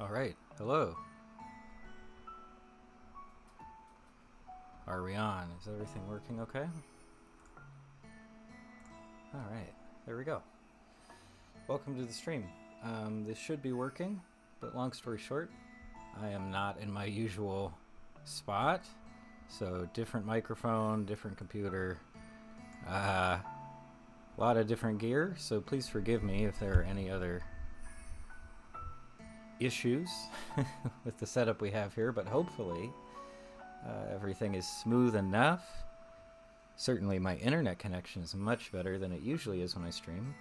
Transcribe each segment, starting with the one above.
All right. Hello. Are we on? Is everything working okay? All right. There we go. Welcome to the stream. This should be working, but long story short, I am not in my usual spot. So different microphone, different computer, a lot of different gear. So please forgive me if there are any other issues with the setup we have here, but hopefully everything is smooth enough. Certainly my internet connection is much better than it usually is when I stream,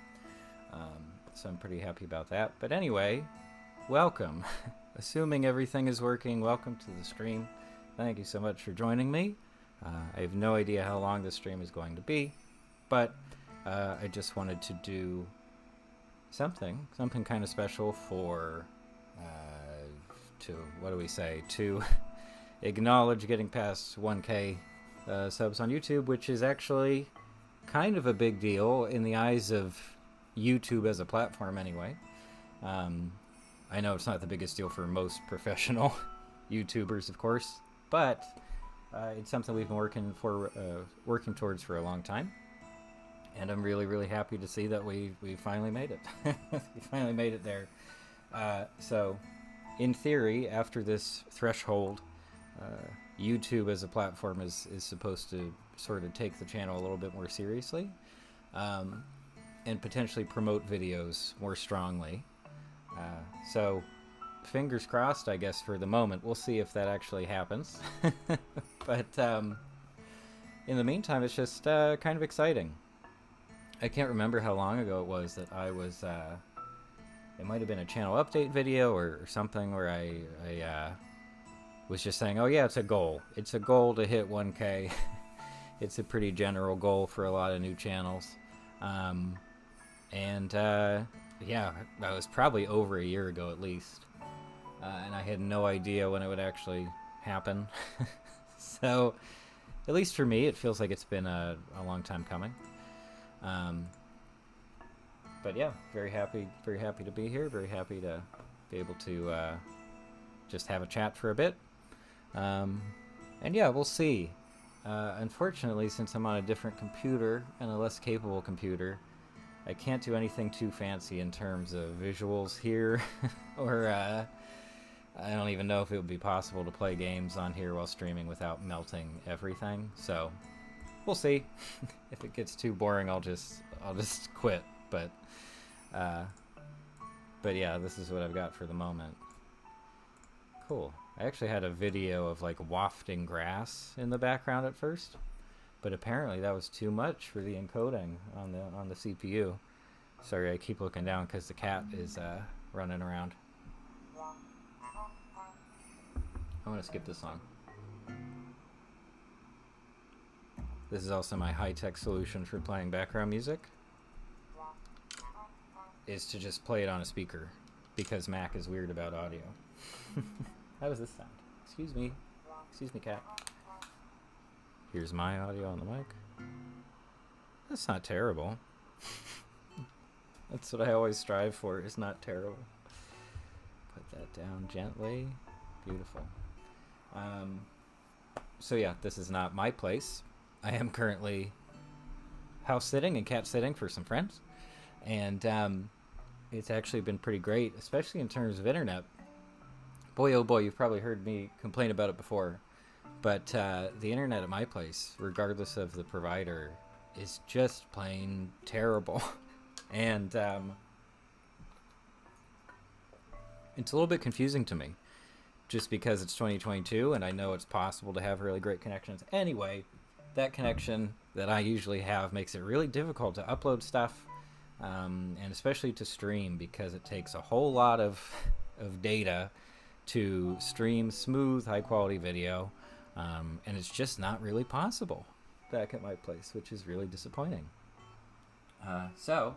so I'm pretty happy about that. But anyway, welcome. Assuming everything is working, welcome to the stream. Thank you so much for joining me. I have no idea how long this stream is going to be, but I just wanted to do something kind of special for to acknowledge getting past 1K subs on YouTube, which is actually kind of a big deal in the eyes of YouTube as a platform anyway. I know it's not the biggest deal for most professional YouTubers, of course, but it's something we've been working towards for a long time, and I'm really happy to see that we finally made it. We finally made it there. So in theory, after this threshold, YouTube as a platform is supposed to sort of take the channel a little bit more seriously, and potentially promote videos more strongly. So fingers crossed, I guess, for the moment. We'll see if that actually happens. But in the meantime, it's just kind of exciting. I can't remember how long ago it was that I was... it might have been a channel update video or something where I was just saying, oh yeah, it's a goal. It's a goal to hit 1K. It's a pretty general goal for a lot of new channels. Yeah, that was probably over a year ago at least. And I had no idea when it would actually happen. So, at least for me, it feels like it's been a long time coming. But yeah, very happy to be here. Very happy to be able to just have a chat for a bit. And yeah, we'll see. Unfortunately, since I'm on a different computer and a less capable computer, I can't do anything too fancy in terms of visuals here, or I don't even know if it would be possible to play games on here while streaming without melting everything. So we'll see. If it gets too boring, I'll just quit. But yeah, this is what I've got for the moment. Cool. I actually had a video of like wafting grass in the background at first, but apparently that was too much for the encoding on the CPU. Sorry, I keep looking down because the cat is running around. I'm gonna skip this song. This is also my high-tech solution for playing background music, is to just play it on a speaker, because Mac is weird about audio. How does this sound? Excuse me, cat. Here's my audio on the mic. That's not terrible. That's what I always strive for, is not terrible. Put that down gently. Beautiful. So yeah, this is not my place. I am currently house sitting and cat sitting for some friends, and it's actually been pretty great, especially in terms of internet. Boy, oh boy, you've probably heard me complain about it before, but the internet at my place, regardless of the provider, is just plain terrible. And it's a little bit confusing to me, just because it's 2022 and I know it's possible to have really great connections. Anyway, that connection that I usually have makes it really difficult to upload stuff, and especially to stream, because it takes a whole lot of data to stream smooth, high-quality video, and it's just not really possible back at my place, which is really disappointing. So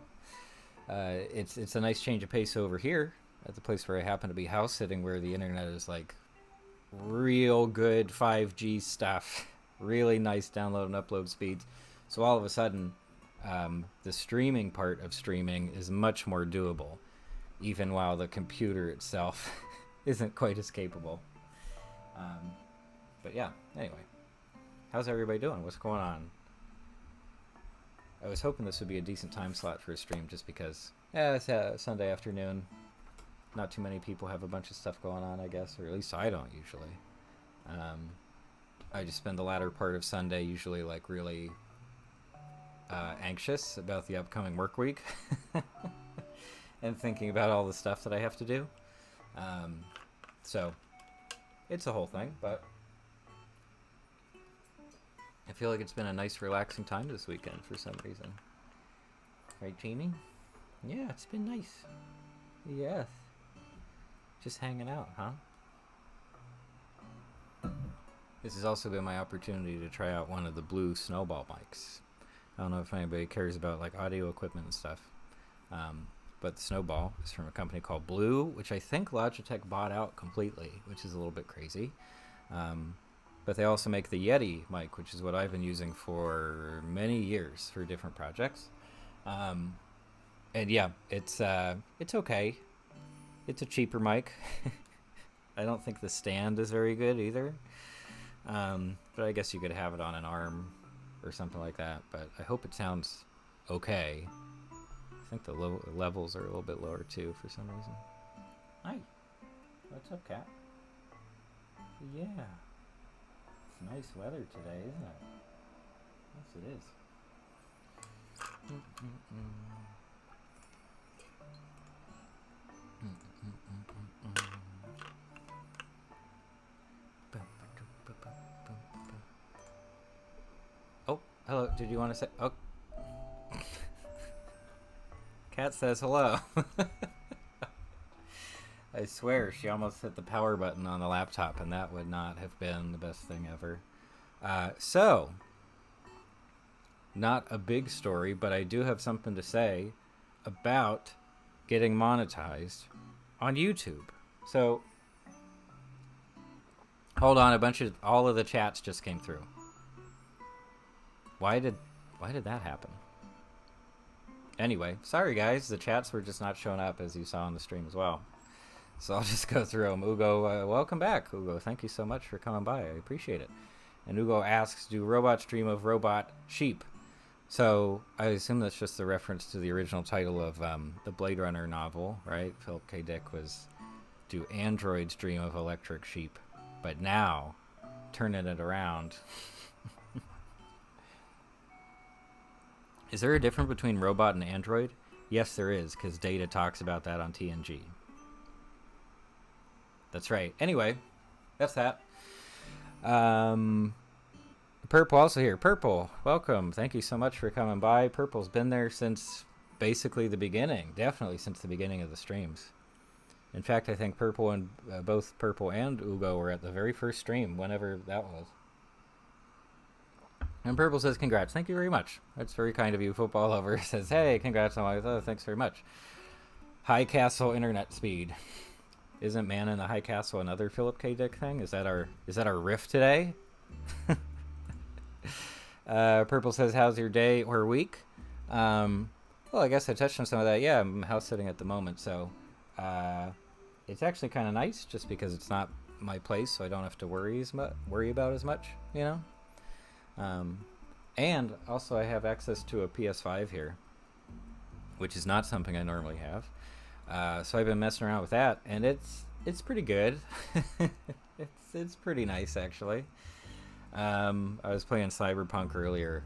it's a nice change of pace over here at the place where I happen to be house sitting, where the internet is like real good 5G stuff, really nice download and upload speeds. So all of a sudden, the streaming part of streaming is much more doable, even while the computer itself isn't quite as capable. But yeah, anyway. How's everybody doing? What's going on? I was hoping this would be a decent time slot for a stream just because, it's a Sunday afternoon. Not too many people have a bunch of stuff going on, I guess, or at least I don't usually. I just spend the latter part of Sunday usually like really anxious about the upcoming work week and thinking about all the stuff that I have to do. So it's a whole thing, but I feel like it's been a nice relaxing time this weekend for some reason. Right, Jamie? Yeah, it's been nice. Yes. Just hanging out, huh? This has also been my opportunity to try out one of the blue snowball mics. I don't know if anybody cares about like audio equipment and stuff. But the snowball is from a company called Blue, which I think Logitech bought out completely, which is a little bit crazy. But they also make the Yeti mic, which is what I've been using for many years for different projects. And yeah, it's okay. It's a cheaper mic. I don't think the stand is very good either. But I guess you could have it on an arm or something like that. But I hope it sounds okay. I think the levels are a little bit lower too for some reason. Hi. What's up, cat? Yeah. It's nice weather today, isn't it? Yes, it is. Oh, hello. Did you want to say? Oh. Cat says hello. I swear she almost hit the power button on the laptop, and that would not have been the best thing ever. So, not a big story, but I do have something to say about getting monetized on YouTube. So, hold on, all of the chats just came through. Why did that happen? Anyway, sorry guys, the chats were just not showing up as you saw on the stream as well. So I'll just go through them. Ugo, welcome back. Ugo, thank you so much for coming by. I appreciate it. And Ugo asks, do robots dream of robot sheep? So I assume that's just the reference to the original title of the Blade Runner novel, right? Philip K. Dick was, do androids dream of electric sheep? But now, turning it around. Is there a difference between robot and android? Yes, there is, because Data talks about that on TNG. That's right. Anyway, that's that. Purple also here. Purple, welcome. Thank you so much for coming by. Purple's been there since basically the beginning. Definitely since the beginning of the streams. In fact, I think Purple and both Purple and Ugo were at the very first stream, whenever that was. And Purple says, congrats. Thank you very much. That's very kind of you. Football Lover says, hey, congrats on my... Oh, thanks very much. High Castle internet speed. Isn't Man in the High Castle another Philip K. Dick thing? Is that our riff today? Purple says, how's your day or week? Well, I guess I touched on some of that. Yeah, I'm house sitting at the moment, so it's actually kind of nice just because it's not my place, so I don't have to worry about as much, you know? And also I have access to a PS5 here, which is not something I normally have. So I've been messing around with that, and it's pretty good. it's pretty nice, actually. I was playing Cyberpunk earlier,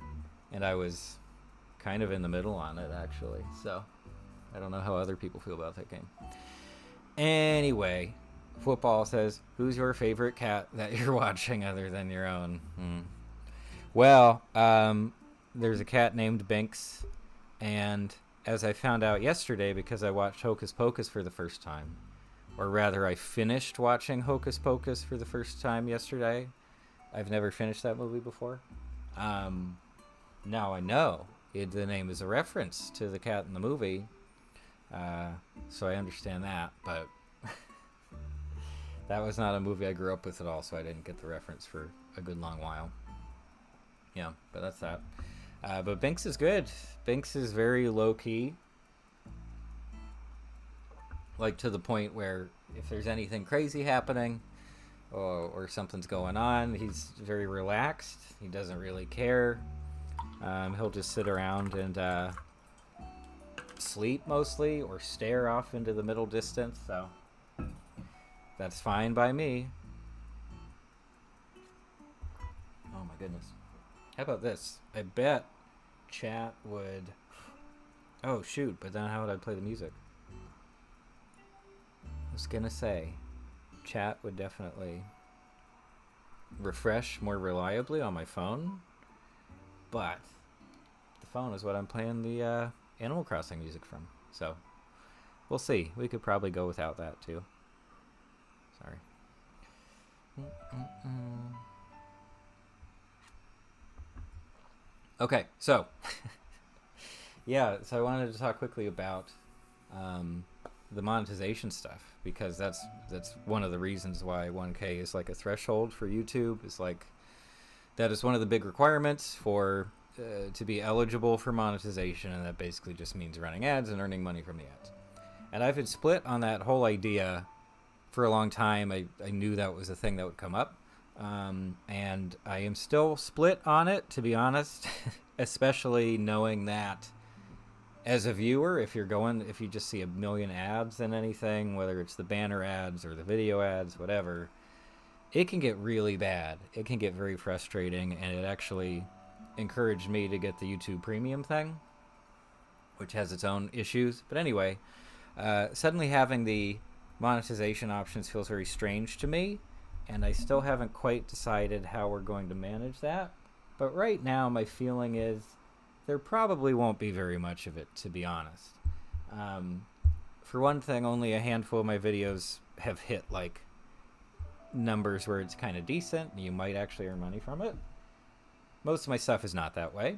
and I was kind of in the middle on it, actually. So I don't know how other people feel about that game. Anyway, Football says, who's your favorite cat that you're watching other than your own? Well, there's a cat named Binks, and as I found out yesterday because I watched Hocus Pocus for the first time, or rather I finished watching Hocus Pocus for the first time yesterday. I've never finished that movie before. Now I know the name is a reference to the cat in the movie, so I understand that, but that was not a movie I grew up with at all, so I didn't get the reference for a good long while. Yeah, but that's that. But Binks is good. Binks is very low-key. like to the point where if there's anything crazy happening or something's going on, he's very relaxed. He doesn't really care. He'll just sit around and sleep mostly, or stare off into the middle distance, so that's fine by me. Oh my goodness. How about this? I bet chat would... Oh shoot, but then how would I play the music? I was gonna say, chat would definitely refresh more reliably on my phone, but the phone is what I'm playing the Animal Crossing music from, so we'll see. We could probably go without that too. Sorry. Okay, so yeah, so I wanted to talk quickly about the monetization stuff, because that's one of the reasons why 1K is like a threshold for YouTube. Is like that is one of the big requirements for to be eligible for monetization, and that basically just means running ads and earning money from the ads. And I've been split on that whole idea for a long time. I knew that was a thing that would come up. And I am still split on it, to be honest, especially knowing that as a viewer, if you just see a million ads in anything, whether it's the banner ads or the video ads, whatever, it can get really bad. It can get very frustrating, and it actually encouraged me to get the YouTube Premium thing, which has its own issues. But anyway, suddenly having the monetization options feels very strange to me, and I still haven't quite decided how we're going to manage that. But right now, my feeling is there probably won't be very much of it, to be honest. For one thing, only a handful of my videos have hit like numbers where it's kind of decent and you might actually earn money from it. Most of my stuff is not that way.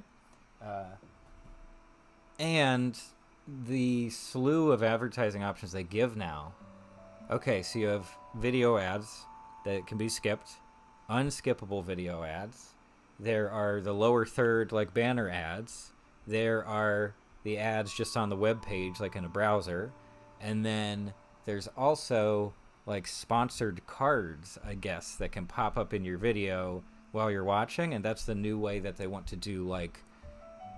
And the slew of advertising options they give now. Okay, so you have video ads that can be skipped, unskippable video ads. There are the lower third, like banner ads. There are the ads just on the web page, like in a browser. And then there's also like sponsored cards, I guess, that can pop up in your video while you're watching. And that's the new way that they want to do like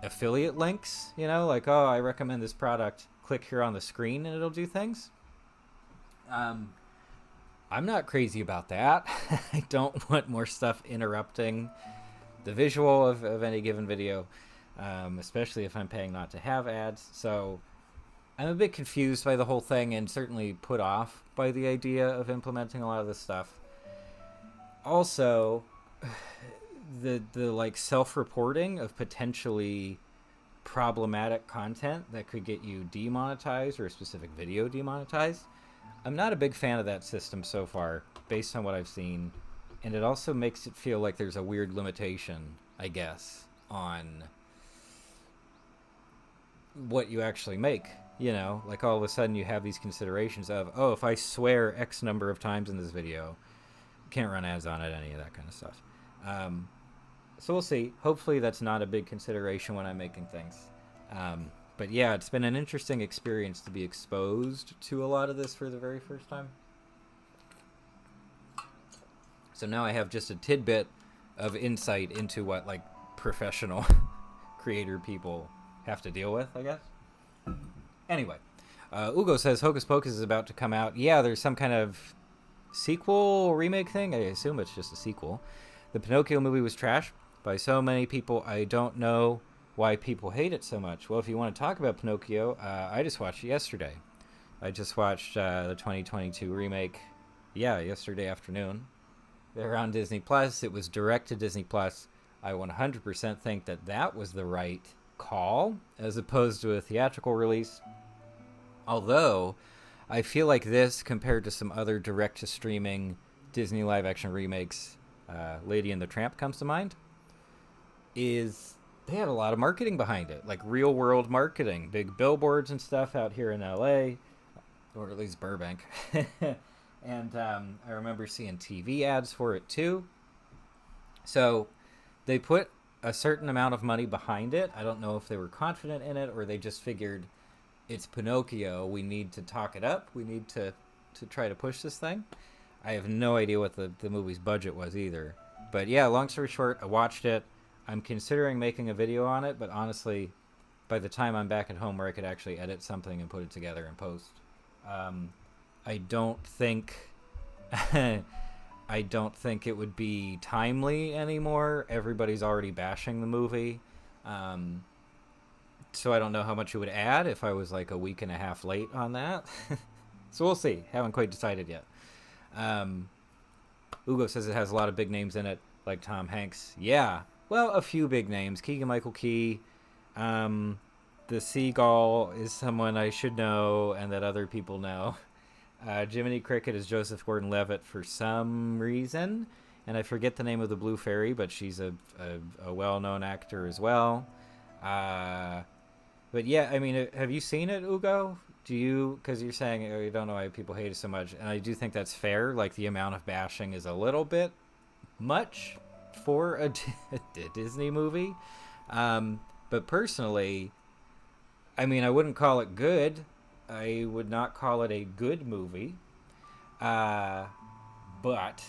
affiliate links, you know, like, oh, I recommend this product, click here on the screen and it'll do things. I'm not crazy about that. I don't want more stuff interrupting the visual of any given video, especially if I'm paying not to have ads. So I'm a bit confused by the whole thing, and certainly put off by the idea of implementing a lot of this stuff. Also, the like self-reporting of potentially problematic content that could get you demonetized or a specific video demonetized. I'm not a big fan of that system so far, based on what I've seen. And it also makes it feel like there's a weird limitation, I guess, on what you actually make. You know, like all of a sudden you have these considerations of, oh, if I swear X number of times in this video, can't run ads on it, any of that kind of stuff. So we'll see. Hopefully that's not a big consideration when I'm making things. But yeah, it's been an interesting experience to be exposed to a lot of this for the very first time. So now I have just a tidbit of insight into what like professional creator people have to deal with, I guess. Anyway, Ugo says Hocus Pocus is about to come out. Yeah, there's some kind of sequel remake thing. I assume it's just a sequel. The Pinocchio movie was trash by so many people. I don't know why people hate it so much. Well, if you want to talk about Pinocchio, I just watched it yesterday. I just watched the 2022 remake, yesterday afternoon. They're on Disney Plus. It was direct to Disney Plus. I 100% think that was the right call as opposed to a theatrical release. Although I feel like this, compared to some other direct to streaming Disney live action remakes, Lady and the Tramp comes to mind, is they had a lot of marketing behind it, like real world marketing, big billboards and stuff out here in LA, or at least Burbank. And I remember seeing TV ads for it too. So they put a certain amount of money behind it. I don't know if they were confident in it or they just figured it's Pinocchio. We need to talk it up. We need to try to push this thing. I have no idea what the movie's budget was either. But yeah, long story short, I watched it. I'm considering making a video on it, but honestly, by the time I'm back at home where I could actually edit something and put it together and post, I don't think I don't think it would be timely anymore. Everybody's already bashing the movie. So I don't know how much it would add if I was like a week and a half late on that. So we'll see. Haven't quite decided yet. Ugo says it has a lot of big names in it, like Tom Hanks. Yeah, well, a few big names. Keegan-Michael Key. The Seagull is someone I should know and that other people know. Jiminy Cricket is Joseph Gordon-Levitt for some reason. And I forget the name of the Blue Fairy, but she's a well-known actor as well. But yeah, I mean, have you seen it, Ugo? Do you? Because you're saying you don't know why people hate it so much, and I do think that's fair. Like, the amount of bashing is a little bit much for a Disney movie. But personally, I mean, I wouldn't call it good. I would not call it a good movie. But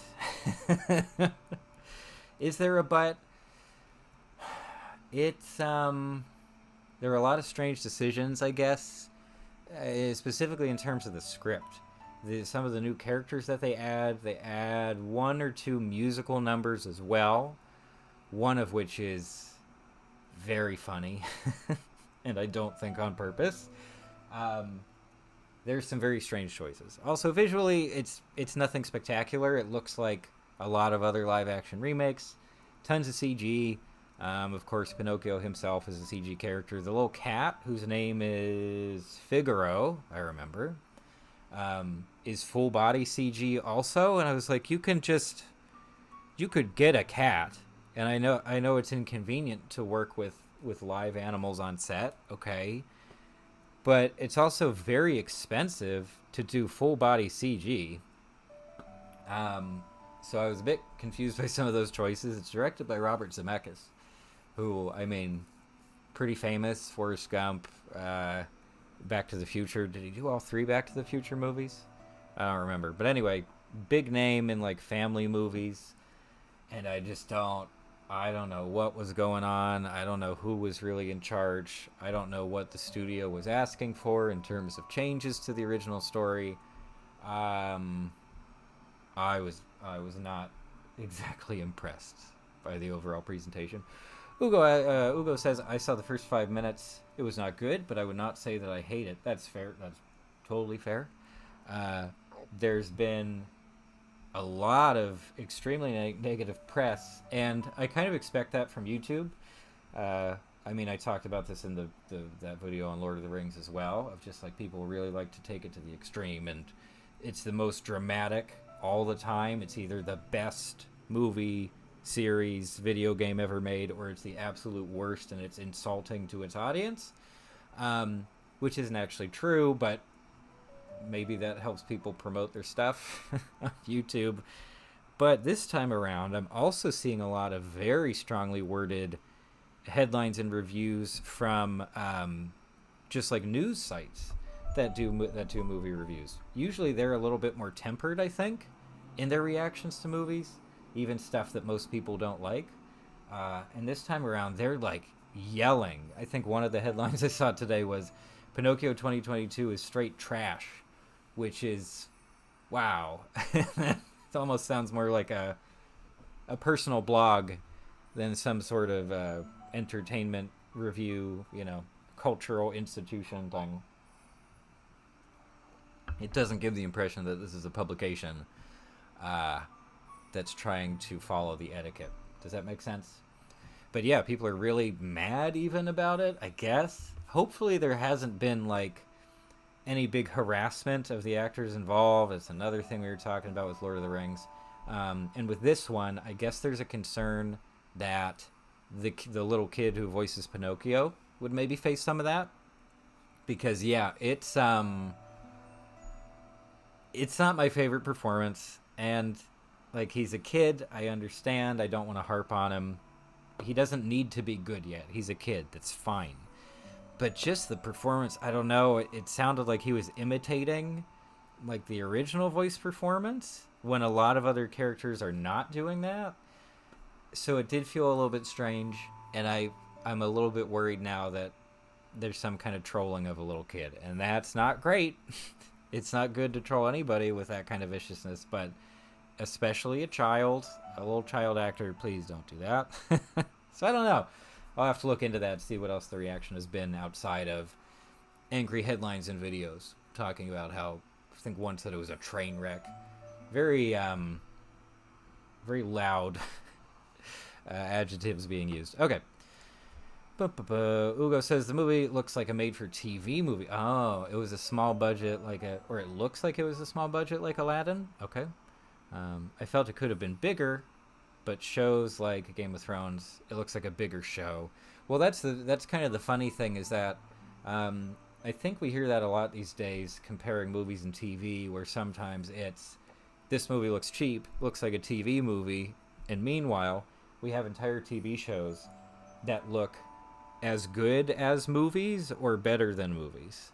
is there a but? It's there are a lot of strange decisions, I guess, specifically in terms of the script. Some of the new characters that they add one or two musical numbers as well, one of which is very funny, and I don't think on purpose. There's some very strange choices. Also, visually, it's nothing spectacular. It looks like a lot of other live-action remakes. Tons of CG. Of course, Pinocchio himself is a CG character. The little cat, whose name is Figaro, I remember, is full-body CG also. And I was like, you could get a cat. And I know it's inconvenient to work with live animals on set, okay? But it's also very expensive to do full-body CG. So I was a bit confused by some of those choices. It's directed by Robert Zemeckis, who, I mean, pretty famous. Forrest Gump, Back to the Future. Did he do all three Back to the Future movies? I don't remember. But anyway, big name in, like, family movies. And I don't know what was going on. I don't know who was really in charge. I don't know what the studio was asking for in terms of changes to the original story. I was not exactly impressed by the overall presentation. Ugo says, I saw the first 5 minutes. It was not good, but I would not say that I hate it. That's fair. That's totally fair. There's been a lot of extremely negative press, and I kind of expect that from YouTube. I mean, I talked about this in that video on Lord of the Rings as well, of just like people really like to take it to the extreme, and it's the most dramatic all the time. It's either the best movie, series, video game ever made, or it's the absolute worst and it's insulting to its audience, which isn't actually true, but maybe that helps people promote their stuff on YouTube. But this time around, I'm also seeing a lot of very strongly worded headlines and reviews from just like news sites that do movie reviews. Usually they're a little bit more tempered, I think, in their reactions to movies, even stuff that most people don't like. And this time around, they're like yelling. I think one of the headlines I saw today was Pinocchio 2022 is straight trash, which is, wow. It almost sounds more like a personal blog than some sort of entertainment review, cultural institution thing. It doesn't give the impression that this is a publication that's trying to follow the etiquette. Does that make sense? But yeah, people are really mad even about it, I guess. Hopefully there hasn't been like any big harassment of the actors involved. It's another thing we were talking about with Lord of the Rings. And with this one, I guess there's a concern that the little kid who voices Pinocchio would maybe face some of that. Because yeah, it's not my favorite performance, and like, he's a kid, I understand, I don't want to harp on him. He doesn't need to be good yet. He's a kid, that's fine. But just the performance, I don't know. It sounded like he was imitating like the original voice performance when a lot of other characters are not doing that. So it did feel a little bit strange, and I'm a little bit worried now that there's some kind of trolling of a little kid, and that's not great. It's not good to troll anybody with that kind of viciousness, but especially a little child actor. Please don't do that. So I don't know. I'll have to look into that, see what else the reaction has been outside of angry headlines and videos talking about how, I think one said it was a train wreck. Very very loud adjectives being used. Okay. Ugo says the movie looks like a made-for-TV movie. Oh, it was a small budget, or it looks like it was a small budget, like Aladdin. Okay. I felt it could have been bigger, but shows like Game of Thrones, it looks like a bigger show. Well, that's kind of the funny thing is that I think we hear that a lot these days, comparing movies and TV, where sometimes it's this movie looks cheap, looks like a TV movie, and meanwhile we have entire TV shows that look as good as movies or better than movies,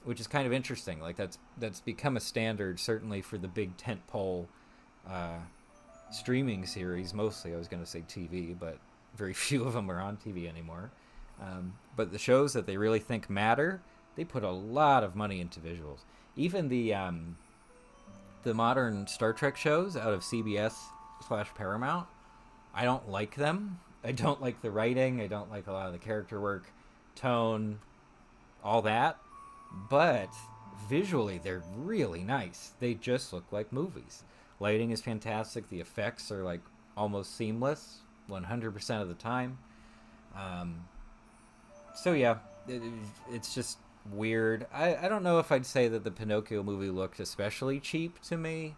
which is kind of interesting. Like that's become a standard, certainly for the big tentpole streaming series. Mostly, I was going to say TV, but very few of them are on TV anymore. But the shows that they really think matter, they put a lot of money into visuals. Even the modern Star Trek shows out of CBS/Paramount, I don't like them. I don't like the writing. I don't like a lot of the character work, tone, all that. But visually, they're really nice. They just look like movies. Lighting is fantastic. The effects are like almost seamless 100% of the time. So yeah, it's just weird. I don't know if I'd say that the Pinocchio movie looked especially cheap to me.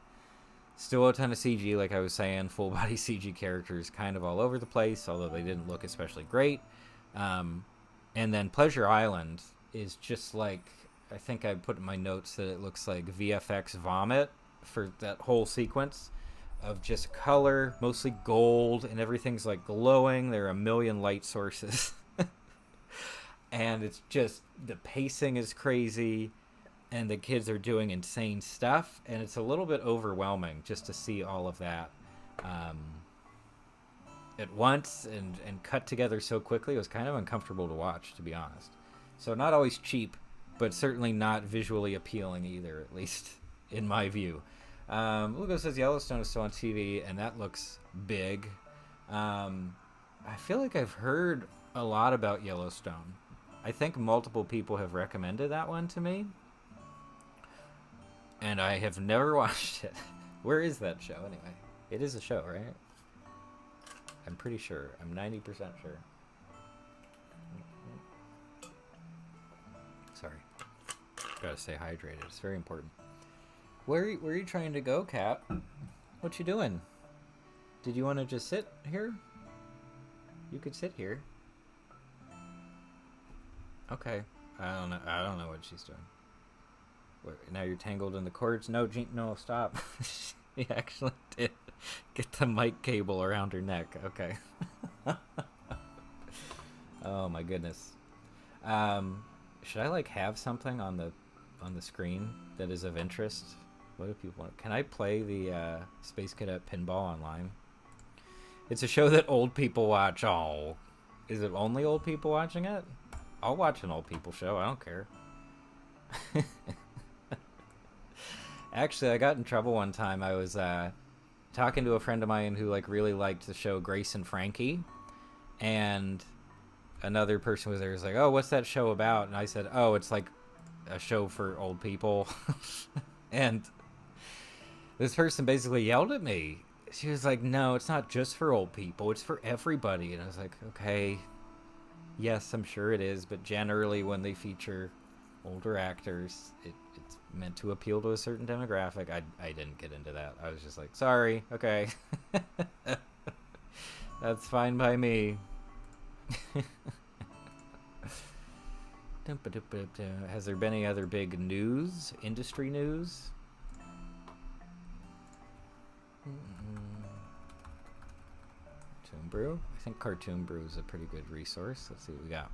Still a ton of CG, like I was saying, full body CG characters kind of all over the place, although they didn't look especially great. And then Pleasure Island is just like, I think I put in my notes that it looks like VFX vomit for that whole sequence of just color, mostly gold, and everything's like glowing. There are a million light sources. And it's just, the pacing is crazy, and the kids are doing insane stuff, and it's a little bit overwhelming just to see all of that at once and cut together so quickly. It was kind of uncomfortable to watch, to be honest. So not always cheap, but certainly not visually appealing either, at least in my view. Ugo says Yellowstone is still on TV, and that looks big. I feel like I've heard a lot about Yellowstone. I think multiple people have recommended that one to me, and I have never watched it. Where is that show, anyway? It is a show, right? I'm pretty sure. I'm 90% sure. Sorry. Gotta stay hydrated. It's very important. Where are you trying to go, Kat? What you doing? Did you want to just sit here? You could sit here. Okay. I don't know what she's doing. Now you're tangled in the cords. No, no, stop. She actually did get the mic cable around her neck. Okay. Oh my goodness. Should I have something on the screen that is of interest? What do people want? Can I play the Space Cadet Pinball online? It's a show that old people watch. Oh, is it only old people watching it? I'll watch an old people show. I don't care. Actually, I got in trouble one time. I was talking to a friend of mine who really liked the show Grace and Frankie, and another person was there. Was like, "Oh, what's that show about?" And I said, "Oh, it's like a show for old people." And this person basically yelled at me. She was like, "No, it's not just for old people. It's for everybody." And I was like, "Okay, yes, I'm sure it is, but generally when they feature older actors, it's meant to appeal to a certain demographic." I didn't get into that. I was just like, sorry, okay. That's fine by me. Has there been any other big news, industry news? Cartoon Brew? I think Cartoon Brew is a pretty good resource. Let's see what we got.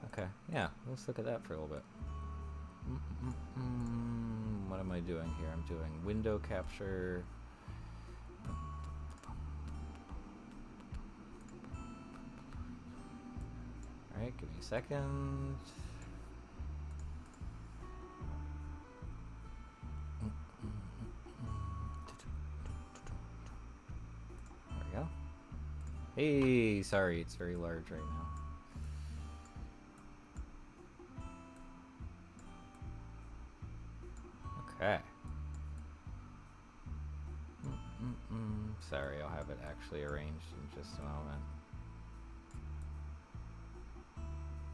Okay, yeah, let's look at that for a little bit. What am I doing here? I'm doing window capture. Alright, give me a second. There we go. Hey, sorry, it's very large right now. Okay. Sorry, I'll have it actually arranged in just a moment.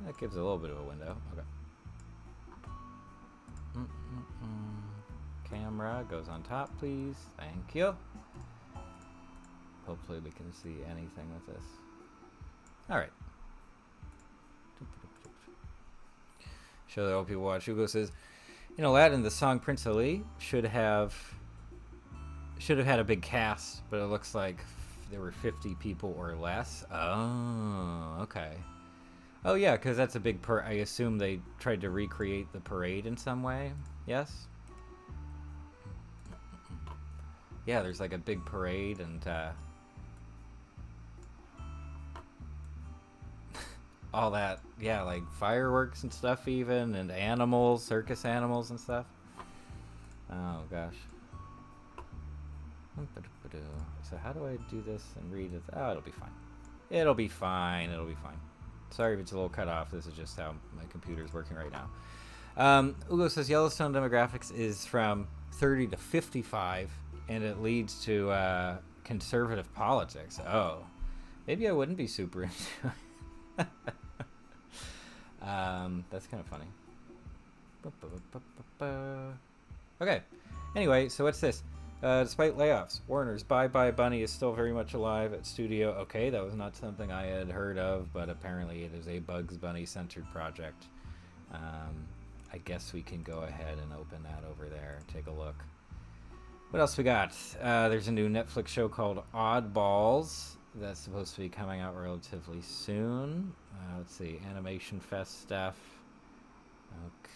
That gives a little bit of a window. Okay. Camera goes on top, please. Thank you. Hopefully we can see anything with this. Alright. Show that all people watch. Hugo says, in Aladdin, the song Prince Ali should have had a big cast, but it looks like there were 50 people or less. Oh, okay. Oh yeah, because that's a big I assume they tried to recreate the parade in some way. Yes? Yeah, there's like a big parade and all that. Yeah, like fireworks and stuff even, and animals, circus animals and stuff. Oh gosh. So how do I do this and read it? Oh, it'll be fine. It'll be fine. It'll be fine. Sorry if it's a little cut off. This is just how my computer's working right now. Ugo says Yellowstone demographics is from 30 to 55, and it leads to conservative politics. Oh, maybe I wouldn't be super into it. That's kind of funny. Okay. Anyway, so what's this? Despite layoffs, Warner's Bye Bye Bunny is still very much alive at studio. Okay, that was not something I had heard of, but apparently it is a Bugs Bunny-centered project. I guess we can go ahead and open that over there and take a look. What else we got? There's a new Netflix show called Oddballs that's supposed to be coming out relatively soon. Let's see, Animation Fest stuff.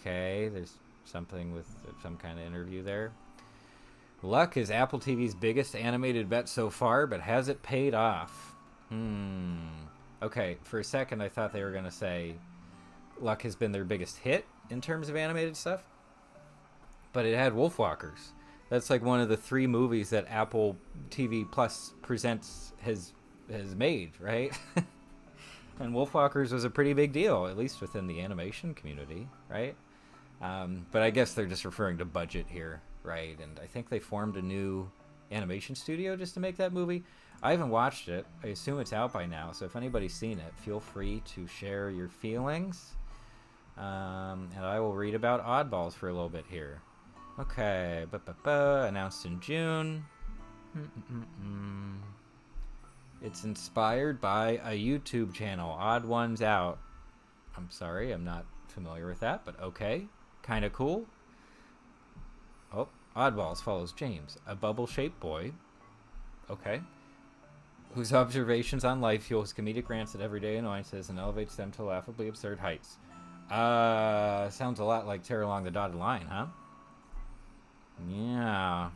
Okay, there's something with some kind of interview there. Luck is Apple TV's biggest animated bet so far, but has it paid off? Okay, for a second I thought they were going to say Luck has been their biggest hit in terms of animated stuff. But it had Wolfwalkers. That's like one of the 3 movies that Apple TV Plus Presents has made, right? And Wolfwalkers was a pretty big deal, at least within the animation community, right? But I guess they're just referring to budget here. Right, and I think they formed a new animation studio just to make that movie. I haven't watched it. I assume it's out by now, so if anybody's seen it, feel free to share your feelings. And I will read about Oddballs for a little bit here. Okay, announced in June. It's inspired by a YouTube channel, Odd Ones Out. I'm sorry, I'm not familiar with that, but okay. Kind of cool. Oh, Oddballs follows James, a bubble-shaped boy, okay, whose observations on life fuels comedic rants at everyday annoyances and elevates them to laughably absurd heights. Sounds a lot like Tear Along the Dotted Line, huh? Yeah.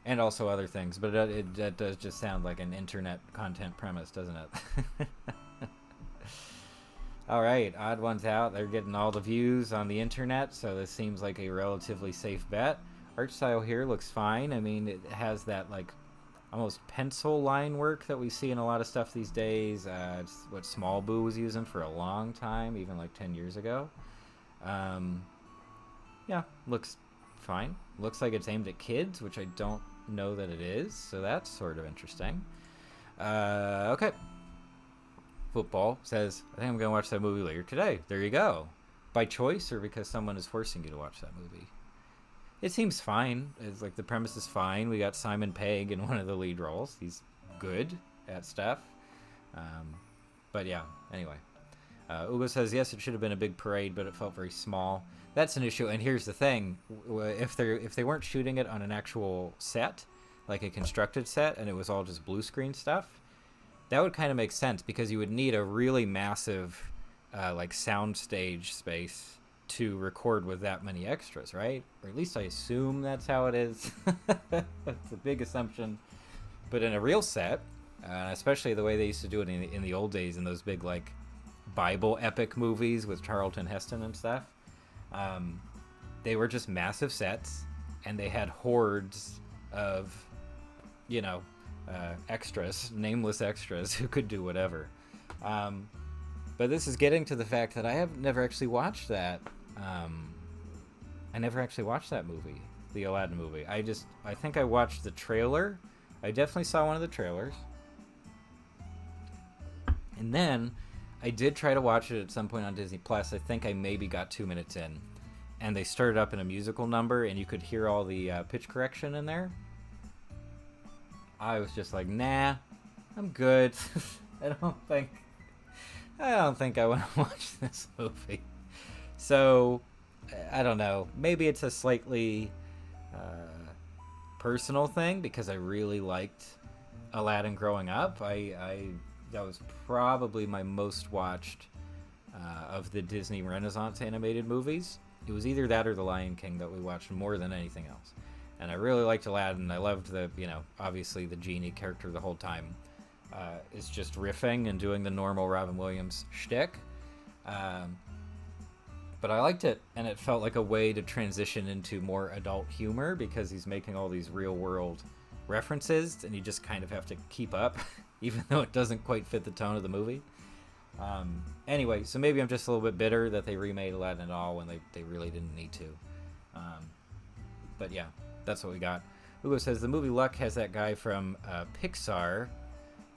And also other things, but that does just sound like an internet content premise, doesn't it? Alright, Odd Ones Out. They're getting all the views on the internet, so this seems like a relatively safe bet. Art style here looks fine. I mean, it has that, like, almost pencil line work that we see in a lot of stuff these days. It's what Small Boo was using for a long time, even like 10 years ago. Yeah, looks fine. Looks like it's aimed at kids, which I don't know that it is, so that's sort of interesting. Okay. Football says, I think I'm going to watch that movie later today. There you go. By choice or because someone is forcing you to watch that movie? It seems fine. It's like the premise is fine. We got Simon Pegg in one of the lead roles. He's good at stuff. But yeah, anyway. Ugo says, yes, it should have been a big parade, but it felt very small. That's an issue. And here's the thing. If they weren't shooting it on an actual set, like a constructed set and it was all just blue screen stuff, that would kind of make sense because you would need a really massive like sound stage space to record with that many extras, right? Or at least I assume that's how it is. That's a big assumption. But in a real set, especially the way they used to do it in the old days in those big like Bible epic movies with Charlton Heston and stuff, they were just massive sets and they had hordes of, you know, extras, nameless extras who could do whatever. But this is getting to the fact that I have never actually watched that. I never actually watched that movie, the Aladdin movie. I think I watched the trailer. I definitely saw one of the trailers. And then I did try to watch it at some point on Disney Plus. I think I maybe got 2 minutes in. And they started up in a musical number, and you could hear all the pitch correction in there. I was just like, nah, I'm good. I don't think I want to watch this movie. So, I don't know. Maybe it's a slightly personal thing because I really liked Aladdin growing up. That was probably my most watched of the Disney Renaissance animated movies. It was either that or The Lion King that we watched more than anything else. And I really liked Aladdin. I loved obviously the genie character the whole time is just riffing and doing the normal Robin Williams shtick. But I liked it, and it felt like a way to transition into more adult humor because he's making all these real-world references, and you just kind of have to keep up, even though it doesn't quite fit the tone of the movie. Anyway, so maybe I'm just a little bit bitter that they remade Aladdin at all when they really didn't need to. But yeah, that's what we got. Hugo says, the movie Luck has that guy from Pixar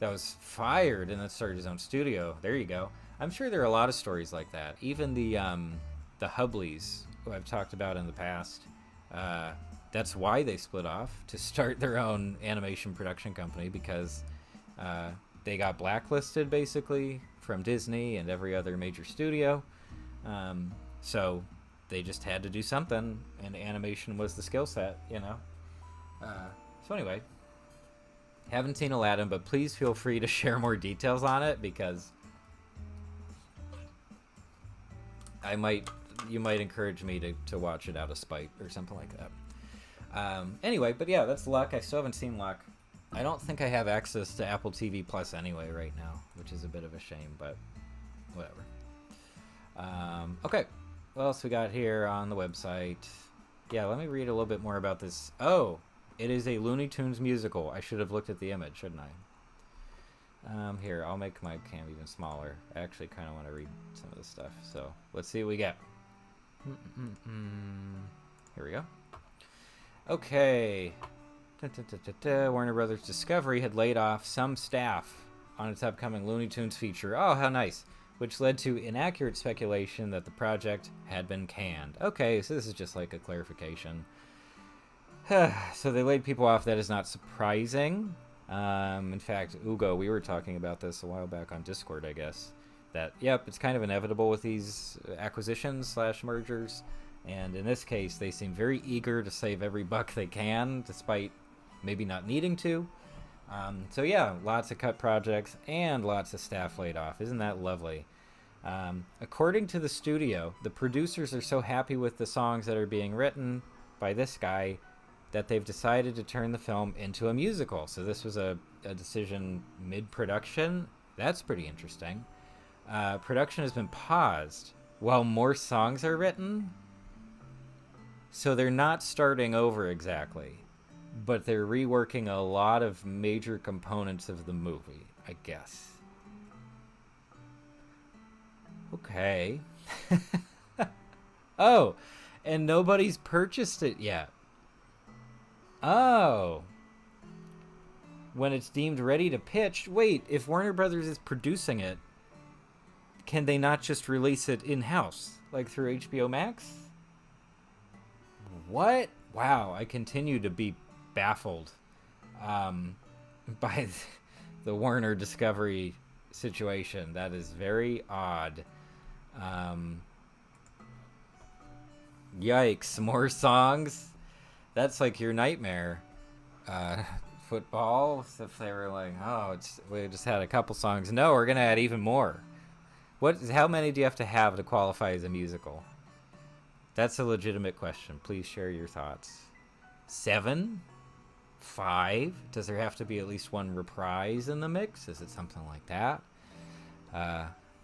that was fired and then started his own studio. There you go. I'm sure there are a lot of stories like that. Even the Hubblies, who I've talked about in the past, that's why they split off, to start their own animation production company, because they got blacklisted, basically, from Disney and every other major studio. So they just had to do something, and animation was the skill set, you know? So anyway, haven't seen Aladdin, but please feel free to share more details on it, because you might encourage me to watch it out of spite or something like that. Anyway, but yeah, that's Luck. I still haven't seen Luck. I don't think I have access to Apple TV Plus anyway right now, which is a bit of a shame, but whatever. Okay, what else we got here on the website? Yeah, let me read a little bit more about this. Oh, it is a Looney Tunes musical. I should have looked at the image, shouldn't I? Here, I'll make my cam even smaller. I actually kind of want to read some of this stuff, so let's see what we get. Here we go. Okay. Warner Brothers Discovery had laid off some staff on its upcoming Looney Tunes feature. Oh, how nice. Which led to inaccurate speculation that the project had been canned. Okay, so this is just like a clarification. So they laid people off. That is not surprising. In fact, Ugo, we were talking about this a while back on Discord, I guess. That, yep, it's kind of inevitable with these acquisitions / mergers. And in this case, they seem very eager to save every buck they can, despite maybe not needing to. So yeah, lots of cut projects and lots of staff laid off. Isn't that lovely? According to the studio, the producers are so happy with the songs that are being written by this guy that they've decided to turn the film into a musical. So this was a decision mid-production. That's pretty interesting. Production has been paused while more songs are written. So they're not starting over exactly, but they're reworking a lot of major components of the movie, I guess. Okay. Oh, and nobody's purchased it yet. Oh. When it's deemed ready to pitch, wait, if Warner Brothers is producing it, can they not just release it in-house, like through HBO Max? What? Wow, I continue to be baffled by the Warner Discovery situation. That is very odd. Yikes, more songs? That's like your nightmare. football. If they were like, oh, we just had a couple songs. No, we're gonna add even more. How many do you have to qualify as a musical? That's a legitimate question. Please share your thoughts. 7? 5? Does there have to be at least one reprise in the mix? Is it something like that?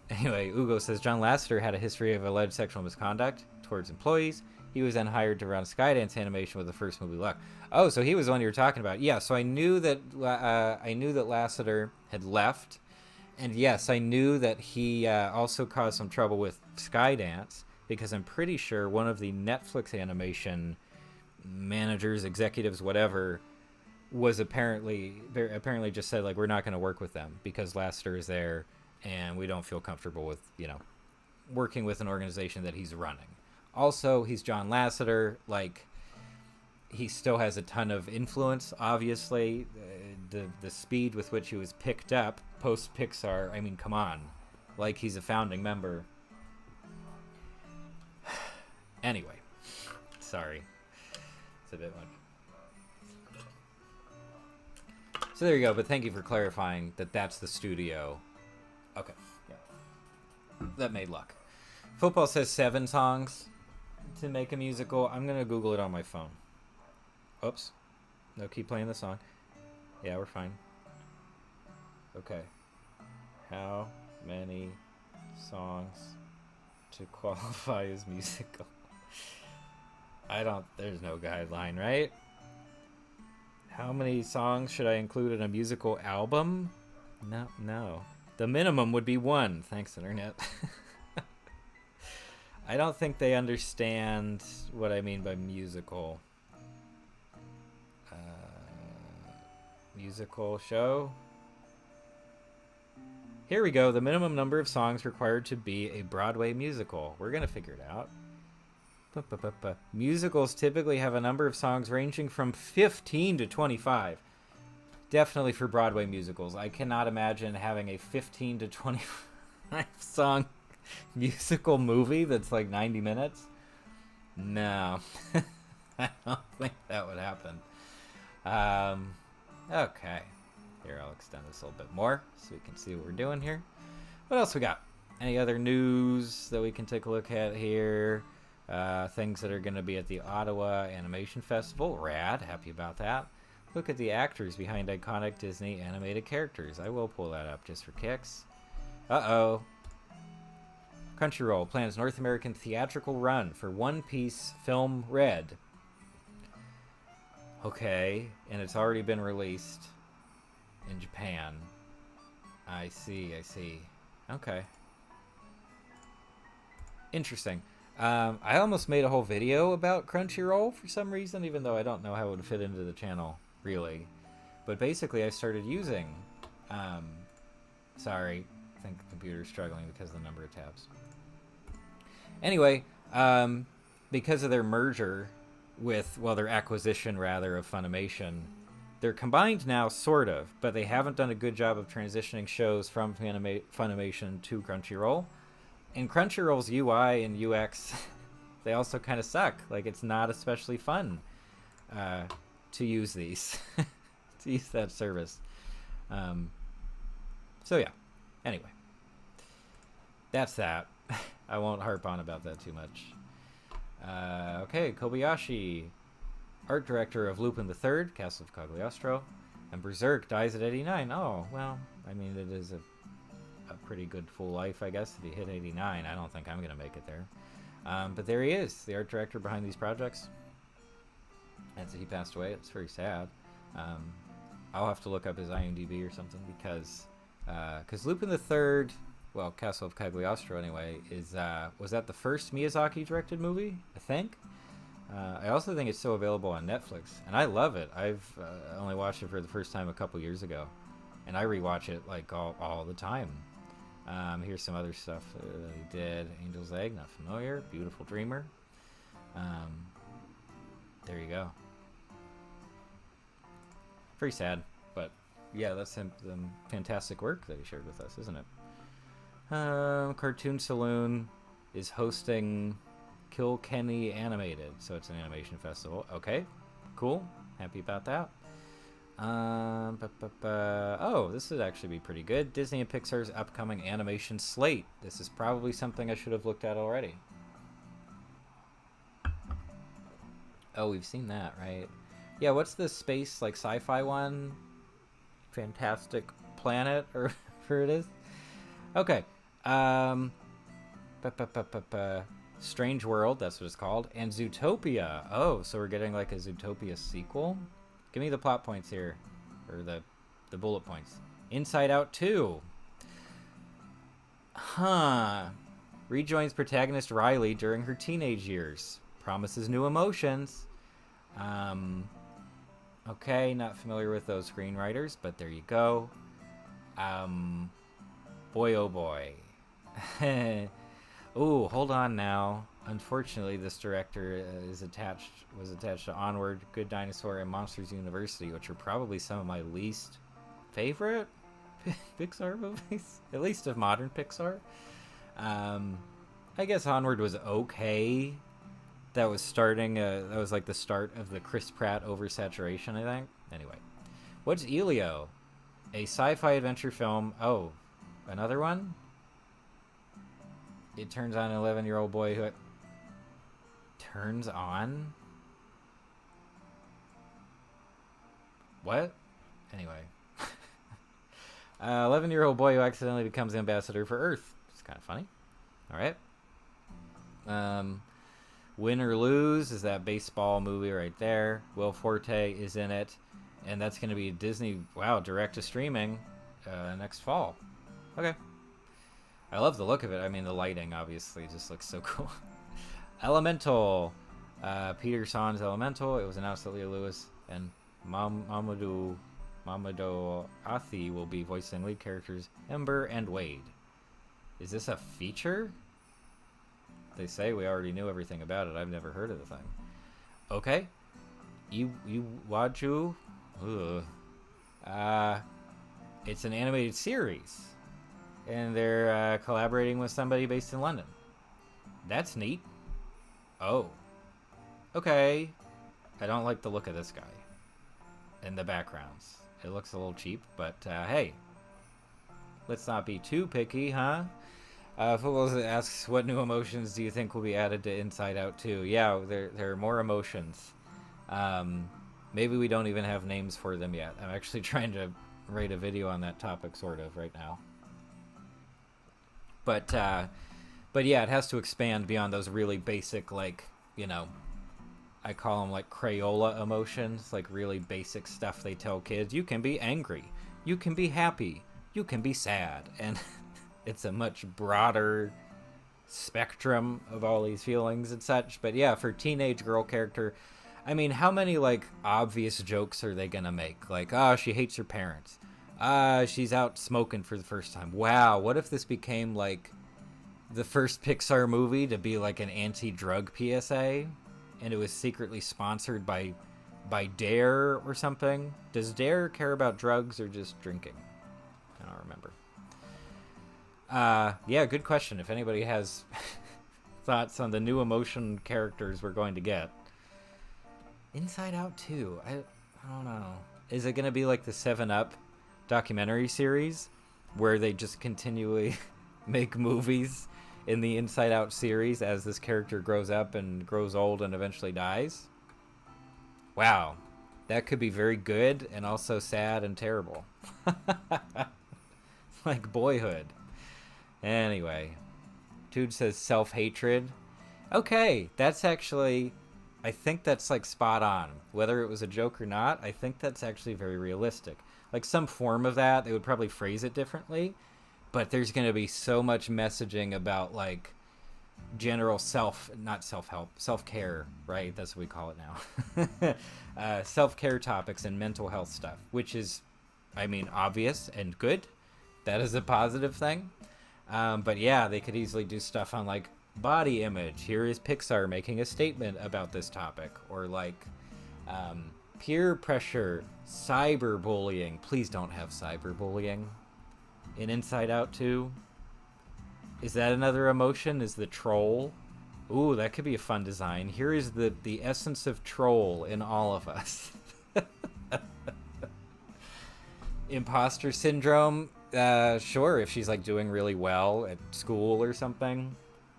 Anyway, Ugo says John Lasseter had a history of alleged sexual misconduct towards employees. He was then hired to run Skydance Animation with the first movie Luck. Oh, so he was the one you were talking about. Yeah, so I knew that Lasseter had left. And yes, I knew that he also caused some trouble with Skydance, because I'm pretty sure one of the Netflix animation managers, executives, whatever, was apparently just said, like, we're not going to work with them because Lasseter is there and we don't feel comfortable with, working with an organization that he's running. Also, he's John Lasseter. Like, he still has a ton of influence, obviously. The speed with which he was picked up post Pixar, I mean, come on. Like, he's a founding member. Anyway, sorry. It's a bit much. So there you go, but thank you for clarifying that that's the studio. Okay, yeah. That made Luck. Football says 7 songs to make a musical. I'm going to Google it on my phone. Oops. No, keep playing the song. Yeah, we're fine. Okay. How many songs to qualify as musical? There's no guideline, right? How many songs should I include in a musical album? No. The minimum would be 1. Thanks, Internet. I don't think they understand what I mean by musical. Musical show. Here we go. The minimum number of songs required to be a Broadway musical. We're going to figure it out. Musicals typically have a number of songs ranging from 15 to 25. Definitely for Broadway musicals. I cannot imagine having a 15 to 25 song musical movie that's like 90 minutes. No. I don't think that would happen. Okay. Here, I'll extend this a little bit more so we can see what we're doing here. What else we got? Any other news that we can take a look at here? Things that are going to be at the Ottawa Animation Festival. Rad. Happy about that. Look at the actors behind iconic Disney animated characters. I will pull that up just for kicks. Uh-oh. Crunchyroll plans North American theatrical run for One Piece Film Red. Okay, and it's already been released in Japan. I see. Okay. Interesting. I almost made a whole video about Crunchyroll for some reason, even though I don't know how it would fit into the channel, really. But basically, I started using... sorry, I think the computer's struggling because of the number of tabs. Anyway, because of their merger with, well, their acquisition, rather, of Funimation, they're combined now, sort of, but they haven't done a good job of transitioning shows from Funimation to Crunchyroll. And Crunchyroll's UI and UX, they also kind of suck. Like, it's not especially fun to use these, to use that service. So, yeah. Anyway. That's that. I won't harp on about that too much. Okay, Kobayashi, art director of Lupin III, Castle of Cagliostro, and Berserk dies at 89. Oh, well, I mean, it is a pretty good full life, I guess, if he hit 89. I don't think I'm going to make it there. But there he is, the art director behind these projects. And so he passed away. It's very sad. I'll have to look up his IMDb or something because Lupin III, well, Castle of Cagliostro anyway, was that the first Miyazaki directed movie, I think? I also think it's still available on Netflix, and I love it. I've only watched it for the first time a couple years ago, and I rewatch it like all the time. Here's some other stuff that he did. Angel's Egg, not familiar. Beautiful Dreamer. There you go. Very sad, but yeah, that's some fantastic work that he shared with us, isn't it? Cartoon Saloon is hosting Kilkenny Animated, so it's an animation festival. Okay, cool. Happy about that. Oh, this would actually be pretty good. Disney and Pixar's upcoming animation slate. This is probably something I should have looked at already. Oh, we've seen that, right? Yeah, what's the space, like, sci-fi one? Fantastic Planet, or whatever it is? Okay. Strange World, that's what it's called. And Zootopia. Oh, so we're getting, like, a Zootopia sequel? Give me the plot points here. Or the bullet points. Inside Out 2. Huh. Rejoins protagonist Riley during her teenage years. Promises new emotions. Okay, not familiar with those screenwriters, but there you go. Boy, oh boy. Ooh, hold on now. Unfortunately, this director was attached to Onward, Good Dinosaur, and Monsters University, which are probably some of my least favorite Pixar movies, at least of modern Pixar. I guess Onward was okay. That was starting. That was like the start of the Chris Pratt oversaturation, I think. Anyway, what's Elio? A sci-fi adventure film. Oh, another one. It turns on an 11-year-old boy who turns on. What? Anyway, 11-year-old boy who accidentally becomes ambassador for Earth. It's kind of funny. All right. Win or Lose is that baseball movie right there. Will Forte is in it, and that's going to be Disney. Wow, direct to streaming next fall. Okay. I love the look of it. I mean, the lighting obviously just looks so cool. Elemental. Peter Son's Elemental. It was announced that Leah Lewis and Mamadou Athi will be voicing lead characters Ember and Wade. Is this a feature? They say we already knew everything about it. I've never heard of the thing. Okay. Iwaju. It's an animated series. And they're collaborating with somebody based in London. That's neat. Oh. Okay. I don't like the look of this guy. And the backgrounds. It looks a little cheap, but hey. Let's not be too picky, huh? Footballs asks, what new emotions do you think will be added to Inside Out 2? Yeah, there are more emotions. Maybe we don't even have names for them yet. I'm actually trying to write a video on that topic, sort of, right now. But yeah, it has to expand beyond those really basic, like, you know, I call them like Crayola emotions, like really basic stuff they tell kids. You can be angry, you can be happy, you can be sad, and it's a much broader spectrum of all these feelings and such. But yeah, for teenage girl character, I mean, how many like obvious jokes are they gonna make? Like, she hates her parents. She's out smoking for the first time. Wow, what if this became like the first Pixar movie to be like an anti-drug PSA, and it was secretly sponsored by Dare or something? Does Dare care about drugs or just drinking? I don't remember. Yeah, good question. If anybody has thoughts on the new emotion characters we're going to get. Inside Out 2. I don't know. Is it going to be like the 7-Up documentary series where they just continually make movies in the Inside Out series as this character grows up and grows old and eventually dies? Wow. That could be very good and also sad and terrible. Like Boyhood. Anyway, Dude says self-hatred. Okay, that's actually, I think that's like spot on. Whether it was a joke or not, I think that's actually very realistic. Like some form of that, they would probably phrase it differently, but there's going to be so much messaging about like general not self-help, self-care, right? That's what we call it now. Self-care topics and mental health stuff, which is, I mean, obvious and good. That is a positive thing. But yeah, they could easily do stuff on like body image. Here is Pixar making a statement about this topic. Or like peer pressure, cyberbullying. Please don't have cyberbullying in Inside Out 2. Is that another emotion? Is the troll? Ooh, that could be a fun design. Here is the essence of troll in all of us. Imposter syndrome. Sure, if she's like doing really well at school or something.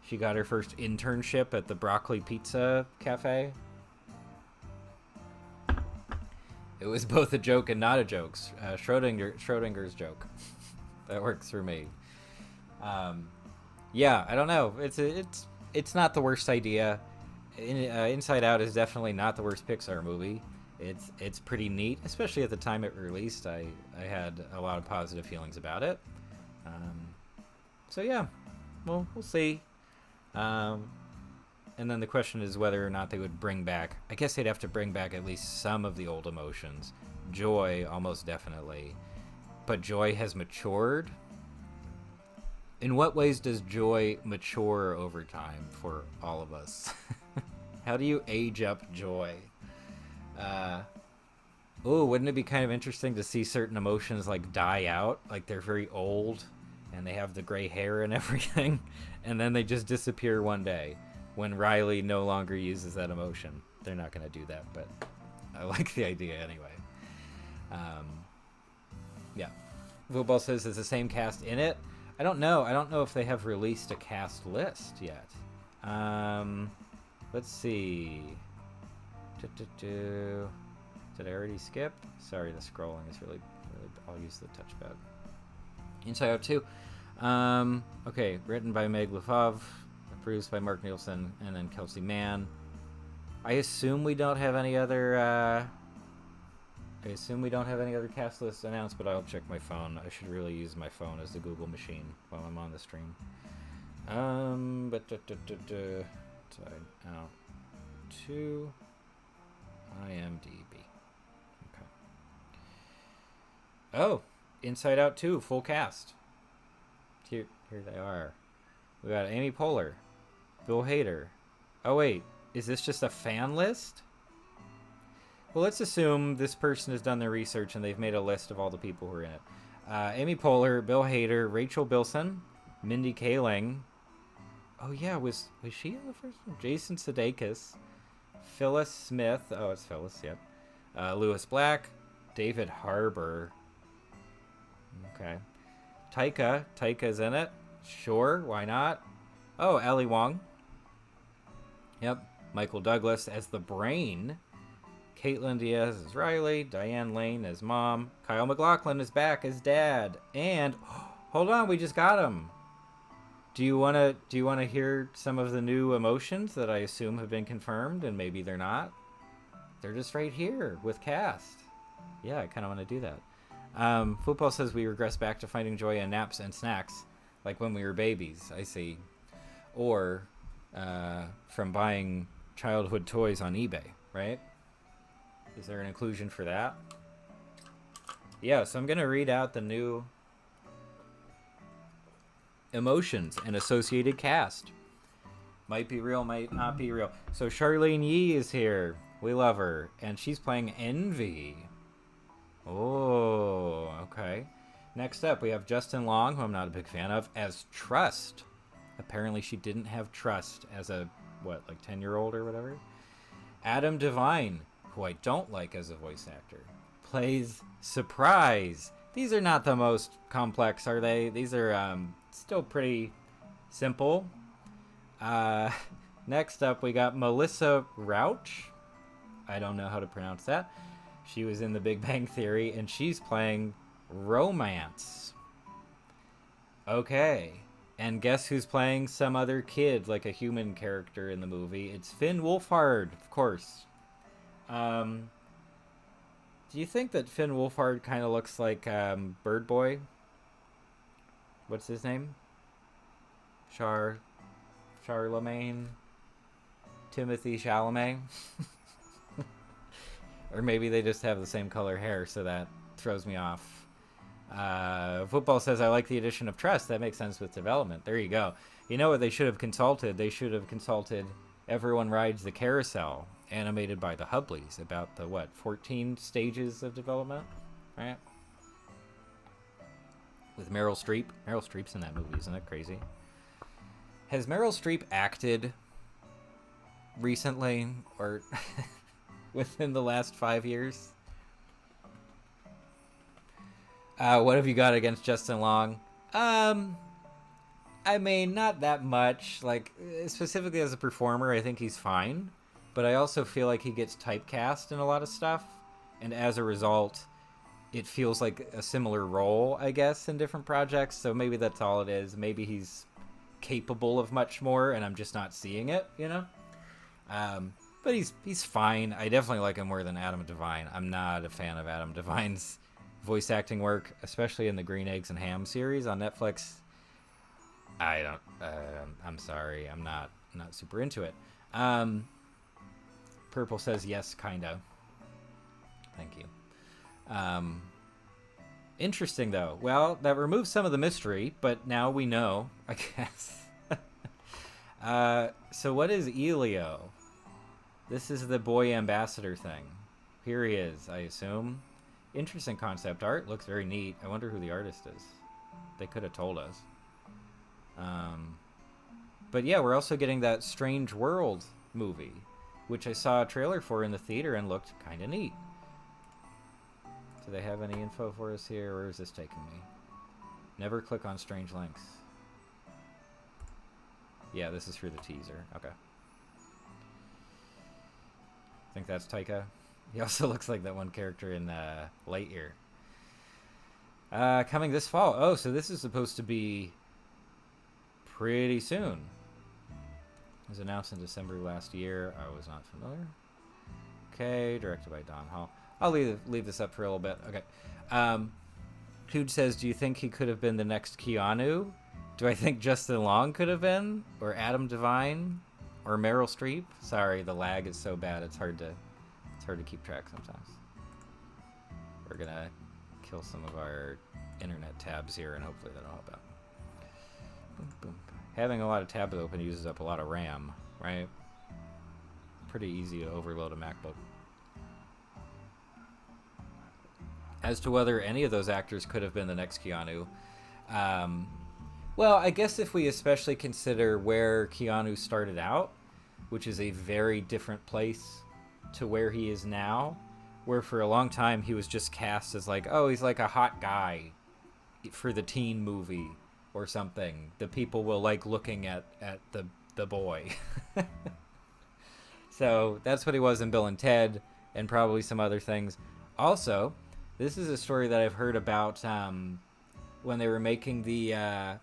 She got her first internship at the Broccoli Pizza Cafe. It was both a joke and not a joke. Schrodinger's joke. That works for me. Yeah, I don't know. It's not the worst idea. Inside Out is definitely not the worst Pixar movie. It's pretty neat, especially at the time it released. I had a lot of positive feelings about it. So yeah, well, we'll see. And then the question is whether or not they would bring back. I guess they'd have to bring back at least some of the old emotions. Joy, almost definitely. But joy has matured. In what ways does joy mature over time for all of us? How do you age up joy? Wouldn't it be kind of interesting to see certain emotions like die out? Like they're very old and they have the gray hair and everything, and then they just disappear one day when Riley no longer uses that emotion. They're not going to do that, but I like the idea anyway. Yeah. Football says it's the same cast in it. I don't know. I don't know if they have released a cast list yet. Let's see. Did I already skip? Sorry, the scrolling is really I'll use the touchpad. Inside Out 2. Okay, written by Meg LeFauve, produced by Mark Nielsen, and then Kelsey Mann. I assume we don't have any other cast lists announced, but I'll check my phone. I should really use my phone as the Google machine while I'm on the stream. Inside Out 2 IMDb. Okay. Oh, Inside Out 2 full cast. Here they are. We got Amy Poehler, Bill Hader. Oh wait, is this just a fan list? Well, let's assume this person has done their research and they've made a list of all the people who are in it. Amy Poehler, Bill Hader, Rachel Bilson, Mindy Kaling. Oh yeah, was she in the first one? Jason Sudeikis, Phyllis Smith. Oh, it's Phyllis. Yep. Lewis Black, David Harbour. Okay. Taika's in it. Sure, why not? Oh, Ali Wong. Yep. Michael Douglas as the Brain. Caitlin Diaz as Riley. Diane Lane as Mom. Kyle MacLachlan is back as Dad. And hold on, we just got him. Do you wanna hear some of the new emotions that I assume have been confirmed, and maybe they're not? They're just right here with cast. Yeah, I kind of want to do that. Football says we regress back to finding joy in naps and snacks, like when we were babies. I see. Or from buying childhood toys on eBay, right? Is there an inclusion for that? Yeah, so I'm going to read out the new emotions and associated cast. Might be real, might not be real. So Charlene Yee is here. We love her. And she's playing Envy. Oh, okay. Next up, we have Justin Long, who I'm not a big fan of, as Trust. Apparently she didn't have trust as a, 10-year-old or whatever. Adam Devine, who I don't like as a voice actor, plays Surprise. These are not the most complex, are they? These are still pretty simple. Next up, we got Melissa Rouch. I don't know how to pronounce that. She was in The Big Bang Theory, and she's playing Romance. Okay. And guess who's playing some other kid, like a human character in the movie? It's Finn Wolfhard, of course. Do you think that Finn Wolfhard kind of looks like Bird Boy? What's his name? Charlemagne? Timothy Chalamet? Or maybe they just have the same color hair, so that throws me off. Football says, I like the addition of Trust. That makes sense with development. There you go. You know what they should have consulted? They should have consulted Everyone Rides the Carousel, animated by the Hubleys, about the, 14 stages of development? Right? With Meryl Streep. Meryl Streep's in that movie, isn't that crazy? Has Meryl Streep acted recently, or within the last 5 years? What have you got against Justin Long? I mean, not that much. Like, specifically as a performer, I think he's fine. But I also feel like he gets typecast in a lot of stuff. And as a result, it feels like a similar role, I guess, in different projects. So maybe that's all it is. Maybe he's capable of much more, and I'm just not seeing it, you know? But he's fine. I definitely like him more than Adam Devine. I'm not a fan of Adam Devine's voice acting work, especially in the Green Eggs and Ham series on Netflix. I don't. I'm sorry. I'm not super into it. Purple says yes, kinda. Thank you. Interesting though. Well, that removes some of the mystery, but now we know, I guess. So what is Elio? This is the boy ambassador thing. Here he is, I assume. Interesting concept art. Looks very neat. I wonder who the artist is. They could have told us. But yeah, we're also getting that Strange World movie, which I saw a trailer for in the theater and looked kind of neat. Do they have any info for us here? Where is this taking me? Never click on strange links. Yeah, this is for the teaser. Okay. I think that's Taika. He also looks like that one character in Lightyear. Coming this fall. Oh, so this is supposed to be pretty soon. It was announced in December last year. I was not familiar. Okay, directed by Don Hall. I'll leave this up for a little bit. Okay. Dude says, do you think he could have been the next Keanu? Do I think Justin Long could have been? Or Adam Devine? Or Meryl Streep? Sorry, the lag is so bad it's hard to keep track sometimes. We're gonna kill some of our internet tabs here and hopefully that'll help out. Boom, boom. Having a lot of tabs open uses up a lot of RAM, right? Pretty easy to overload a MacBook. As to whether any of those actors could have been the next Keanu, well, I guess if we especially consider where Keanu started out, which is a very different place to where he is now, where for a long time he was just cast as like, oh, he's like a hot guy for the teen movie or something. The people will like looking at the boy. So that's what he was in Bill and Ted and probably some other things. Also, this is a story that I've heard about when they were making the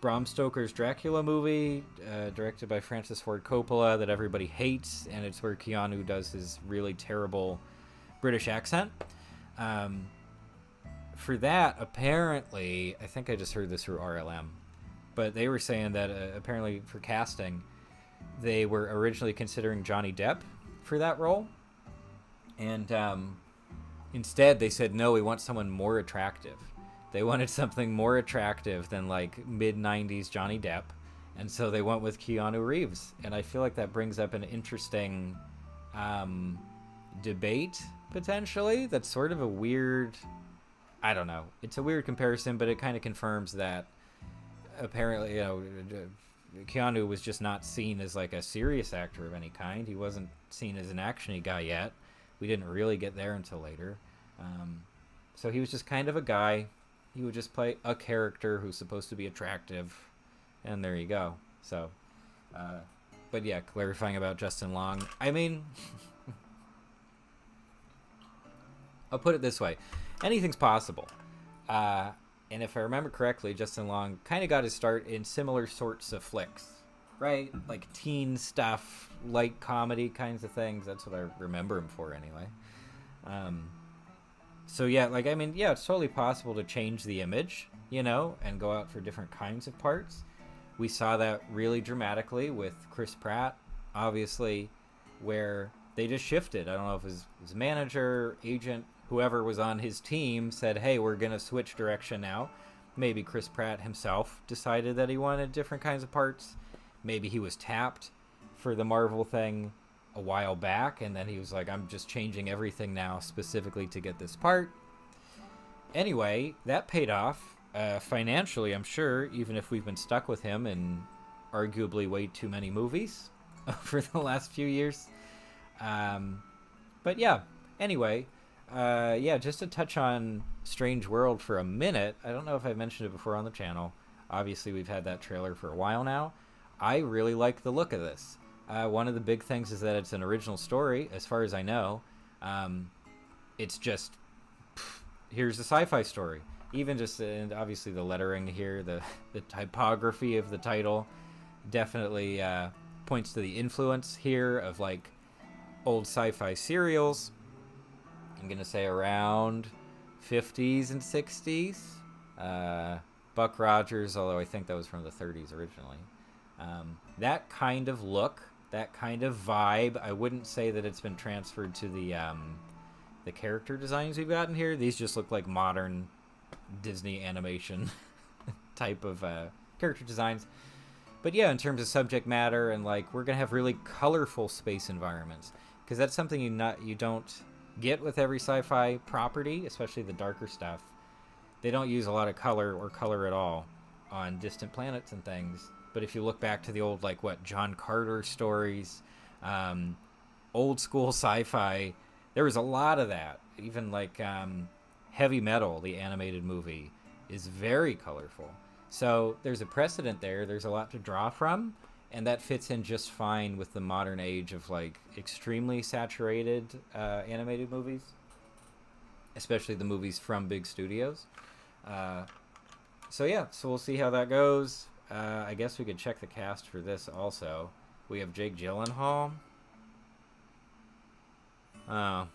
Bram Stoker's Dracula movie, directed by Francis Ford Coppola, that everybody hates, and it's where Keanu does his really terrible British accent. For that, apparently, I think I just heard this through RLM, but they were saying that apparently for casting, they were originally considering Johnny Depp for that role, and instead they said, no, we want someone more attractive. They wanted something more attractive than like mid-90s Johnny Depp, and so they went with Keanu Reeves. And I feel like that brings up an interesting debate, potentially. That's sort of a weird, I don't know. It's a weird comparison, but it kind of confirms that apparently, Keanu was just not seen as like a serious actor of any kind. He wasn't seen as an action-y guy yet. We didn't really get there until later. So he was just kind of a guy. He would just play a character who's supposed to be attractive, and there you go. So, but yeah, clarifying about Justin Long. I mean, I'll put it this way. Anything's possible. And if I remember correctly, Justin Long kind of got his start in similar sorts of flicks, right? Like teen stuff, light comedy kinds of things. That's what I remember him for anyway. So yeah, like, I mean, yeah, it's totally possible to change the image, and go out for different kinds of parts. We saw that really dramatically with Chris Pratt, obviously, where they just shifted. I don't know if his manager, agent, whoever was on his team said, hey, we're going to switch direction now. Maybe Chris Pratt himself decided that he wanted different kinds of parts. Maybe he was tapped for the Marvel thing a while back, and then he was like, I'm just changing everything now specifically to get this part. Anyway, that paid off financially, I'm sure, even if we've been stuck with him in arguably way too many movies for the last few years. But yeah, anyway, Yeah, just to touch on Strange World for a minute. I don't know if I've mentioned it before on the channel. Obviously, we've had that trailer for a while now. I really like the look of this. One of the big things is that it's an original story, as far as I know. It's just, here's a sci-fi story. Even just, and obviously the lettering here, the typography of the title definitely points to the influence here of like old sci-fi serials. I'm going to say around 50s and 60s. Buck Rogers, although I think that was from the 30s originally. That kind of look, that kind of vibe, I wouldn't say that it's been transferred to the character designs we've gotten here. These just look like modern Disney animation type of character designs. But yeah, in terms of subject matter and like, we're going to have really colorful space environments, because that's something you don't get with every sci-fi property, especially the darker stuff. They don't use a lot of color or color at all on distant planets and things. But if you look back to the old, like, John Carter stories, old school sci-fi, there was a lot of that. Even like Heavy Metal, the animated movie, is very colorful. So there's a precedent there. There's a lot to draw from. And that fits in just fine with the modern age of like extremely saturated animated movies, especially the movies from big studios. So yeah, so we'll see how that goes. I guess we could check the cast for this also. We have Jake Gyllenhaal. Oh,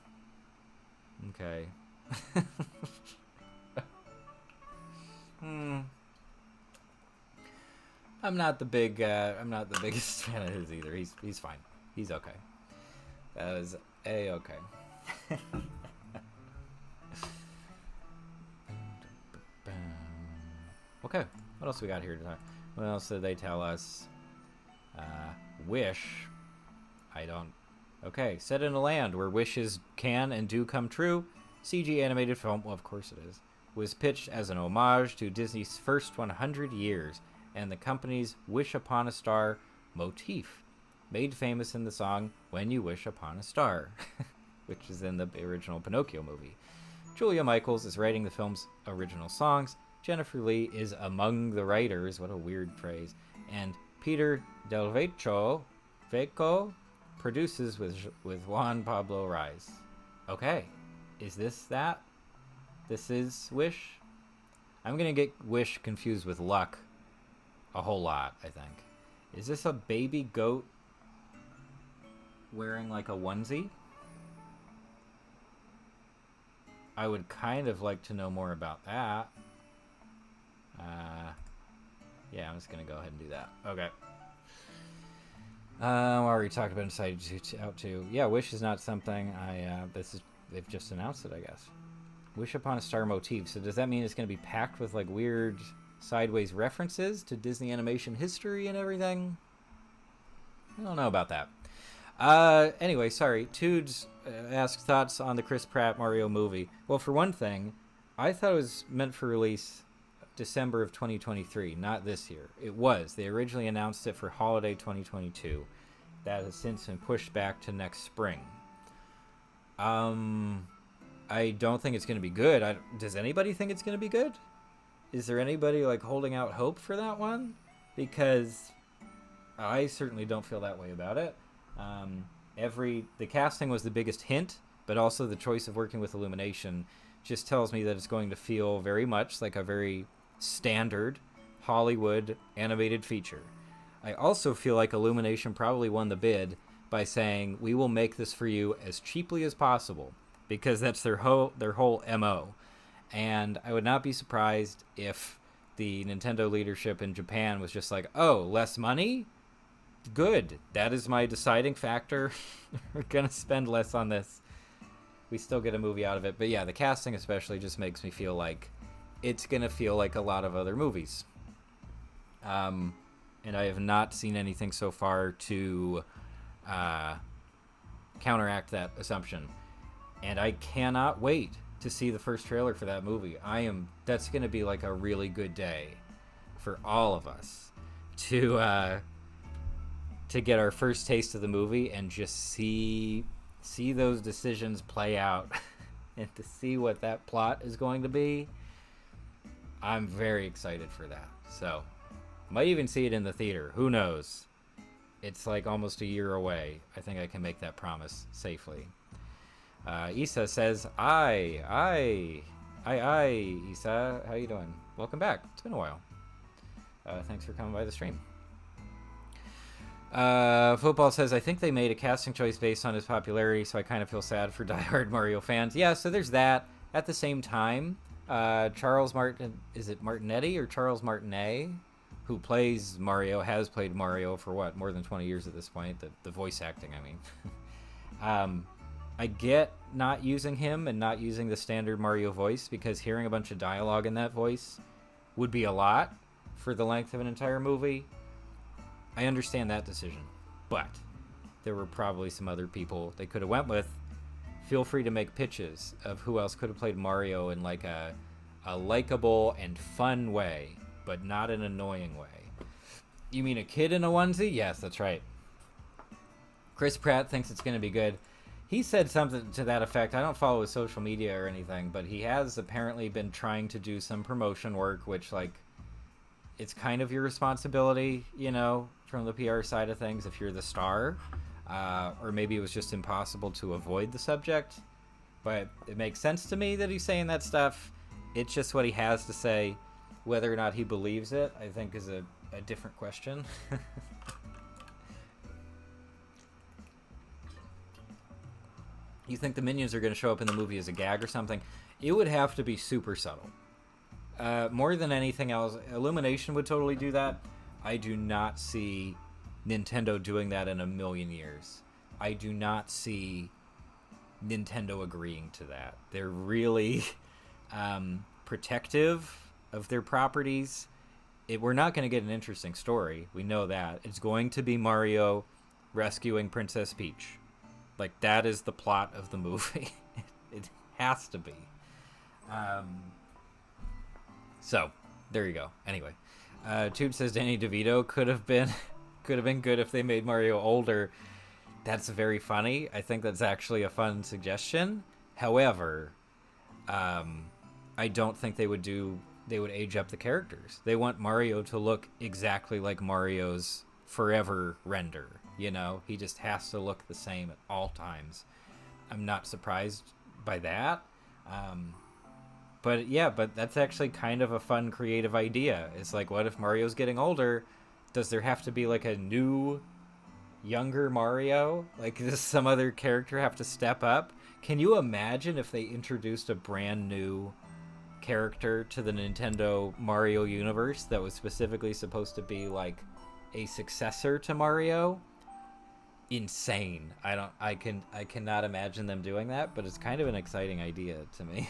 okay. I'm not the biggest fan of his either. He's fine. He's okay. That is okay. Okay. What else we got here tonight? What else did they tell us? Wish. I don't. Okay. Set in a land where wishes can and do come true. CG animated film. Well, of course it is. Was pitched as an homage to Disney's first 100 years. And the company's Wish Upon a Star motif, made famous in the song When You Wish Upon a Star, which is in the original Pinocchio movie. Julia Michaels is writing the film's original songs. Jennifer Lee is among the writers, what a weird phrase, and Peter Del Vecchio produces with Juan Pablo Rice. Okay, is this that? This is Wish? I'm going to get Wish confused with Luck a whole lot, I think. Is this a baby goat wearing like a onesie? I would kind of like to know more about that. Yeah, I'm just gonna go ahead and do that. Okay. Already talked about Inside Out 2. Yeah, Wish is not something they've just announced it, I guess. Wish Upon a Star motif. So does that mean it's gonna be packed with like weird sideways references to Disney animation history and everything? I don't know about that. Anyway, sorry. Tudes asked thoughts on the Chris Pratt Mario movie. Well, for one thing, I thought it was meant for release December of 2023, not this year. It was. They originally announced it for holiday 2022. That has since been pushed back to next spring. I don't think it's going to be good. Does anybody think it's going to be good? Is there anybody like holding out hope for that one? Because I certainly don't feel that way about it. The casting was the biggest hint, but also the choice of working with Illumination just tells me that it's going to feel very much like a very standard Hollywood animated feature. I also feel like Illumination probably won the bid by saying, we will make this for you as cheaply as possible, because that's their whole MO. And I would not be surprised if the Nintendo leadership in Japan was just like, oh, less money? Good. That is my deciding factor. We're going to spend less on this. We still get a movie out of it. But yeah, the casting especially just makes me feel like it's going to feel like a lot of other movies. And I have not seen anything so far to counteract that assumption. And I cannot wait to see the first trailer for that movie. That's going to be like a really good day for all of us to get our first taste of the movie and just see those decisions play out and to see what that plot is going to be, I'm very excited for that. So, might even see it in the theater. Who knows? It's like almost a year away. I think I can make that promise safely. Issa says, Aye, Issa. How you doing? Welcome back. It's been a while. Thanks for coming by the stream. Football says, I think they made a casting choice based on his popularity, so I kind of feel sad for diehard Mario fans. Yeah, so there's that. At the same time, Charles Martin, is it Martinetti or Charles Martinet, who plays Mario, has played Mario for what, more than 20 years at this point, the voice acting, I mean. I get not using him and not using the standard Mario voice, because hearing a bunch of dialogue in that voice would be a lot for the length of an entire movie. I understand that decision, but there were probably some other people they could have went with. Feel free to make pitches of who else could have played Mario in like a likable and fun way, but not an annoying way. You mean a kid in a onesie? Yes, that's right. Chris Pratt thinks it's going to be good. He said something to that effect. I don't follow his social media or anything, but he has apparently been trying to do some promotion work, which, like, it's kind of your responsibility, you know, from the PR side of things if you're the star. Or maybe it was just impossible to avoid the subject. But it makes sense to me that he's saying that stuff. It's just what he has to say. Whether or not he believes it, I think, is a different question. You think the minions are going to show up in the movie as a gag or something? It would have to be super subtle. More than anything else, Illumination would totally do that. I do not see Nintendo doing that in a million years. I do not see Nintendo agreeing to that. They're really protective of their properties. We're not going to get an interesting story. We know that. It's going to be Mario rescuing Princess Peach. Like, that is the plot of the movie. It has to be. So, there you go. Anyway, Tube says Danny DeVito could have been good if they made Mario older. That's very funny. I think that's actually a fun suggestion. However, I don't think they would age up the characters. They want Mario to look exactly like Mario's forever render. You know, he just has to look the same at all times. I'm not surprised by that. But that's actually kind of a fun, creative idea. It's like, what if Mario's getting older? Does there have to be like a new, younger Mario? Like, does some other character have to step up? Can you imagine if they introduced a brand new character to the Nintendo Mario universe that was specifically supposed to be like a successor to Mario? Insane. I cannot imagine them doing that, but it's kind of an exciting idea to me.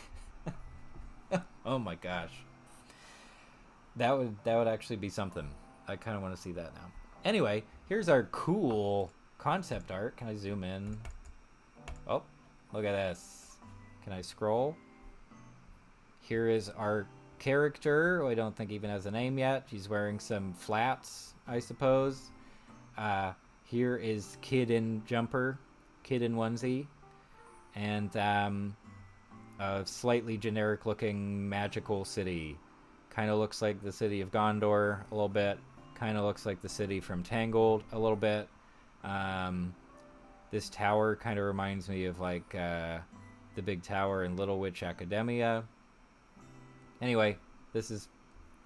Oh my gosh. That would actually be something. I kind of want to see that now. Anyway, here's our cool concept art. Can I zoom in? Oh, look at this. Can I scroll? Here is our character, who I don't think even has a name yet. She's wearing some flats, I suppose. Here is kid in jumper, kid in onesie, and a slightly generic looking magical city. Kind of looks like the city of Gondor a little bit. Kind of looks like the city from Tangled a little bit. This tower kind of reminds me of like the big tower in Little Witch Academia. Anyway, this is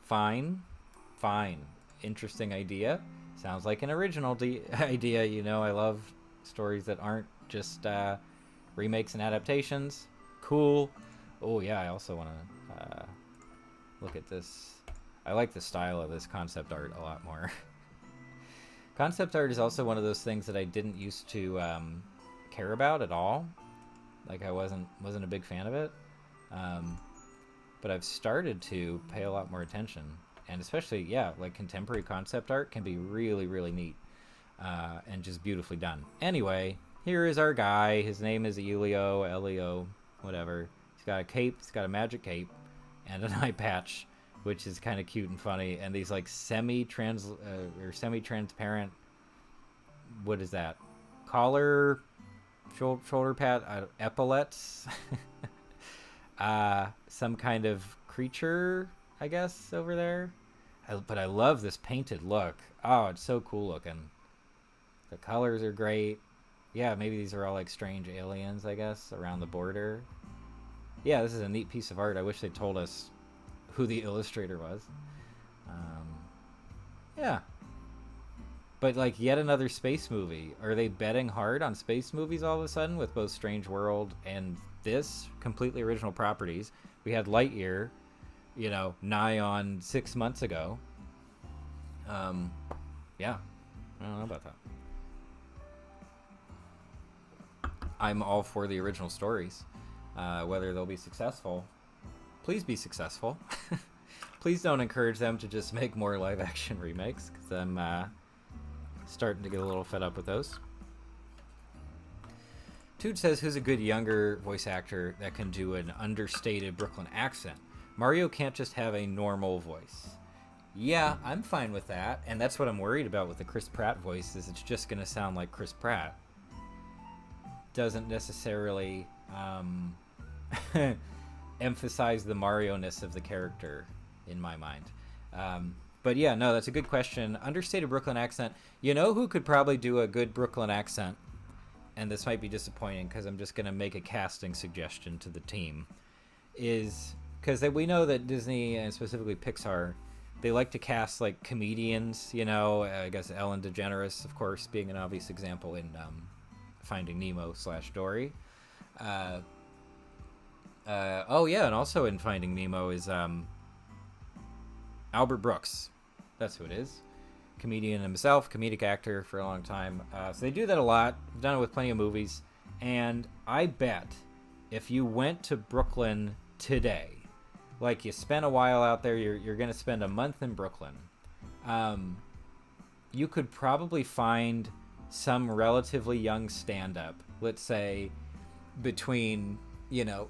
fine. Interesting idea. Sounds like an original idea. You know, I love stories that aren't just remakes and adaptations. Cool. Oh yeah, I also want to look at this. I like the style of this concept art a lot more. Concept art is also one of those things that I didn't used to care about at all. Like, I wasn't a big fan of it. But I've started to pay a lot more attention. And especially, yeah, like contemporary concept art can be really, really neat. And just beautifully done. Anyway, here is our guy. His name is Elio, whatever. He's got a cape. He's got a magic cape. And an eye patch, which is kind of cute and funny. And these like semi-transparent, what is that? Collar, shoulder pad, epaulets. some kind of creature, I guess, over there. But I love this painted look. Oh, it's so cool looking. The colors are great. Yeah, maybe these are all like strange aliens, I guess, around the border. Yeah, this is a neat piece of art. I wish they told us who the illustrator was. Yeah. But like yet another space movie. Are they betting hard on space movies all of a sudden with both Strange World and this completely original properties? We had Lightyear, nigh on 6 months ago. Yeah. I don't know about that. I'm all for the original stories. Whether they'll be successful, please be successful. Please don't encourage them to just make more live action remakes, because I'm starting to get a little fed up with those. Toot says, who's a good younger voice actor that can do an understated Brooklyn accent? Mario can't just have a normal voice. Yeah, I'm fine with that, and that's what I'm worried about with the Chris Pratt voice, is it's just going to sound like Chris Pratt. Doesn't necessarily emphasize the Mario-ness of the character, in my mind. But yeah, no, that's a good question. Understated Brooklyn accent. You know who could probably do a good Brooklyn accent? And this might be disappointing because I'm just going to make a casting suggestion to the team. Is because we know that Disney, and specifically Pixar, they like to cast like comedians, I guess Ellen DeGeneres, of course, being an obvious example in Finding Nemo / Dory. Oh yeah, and also in Finding Nemo is Albert Brooks. That's who it is. Comedian himself, comedic actor for a long time. So they do that a lot. I've done it with plenty of movies. And I bet if you went to Brooklyn today, like you spent a while out there, you're going to spend a month in Brooklyn, you could probably find some relatively young stand-up, let's say between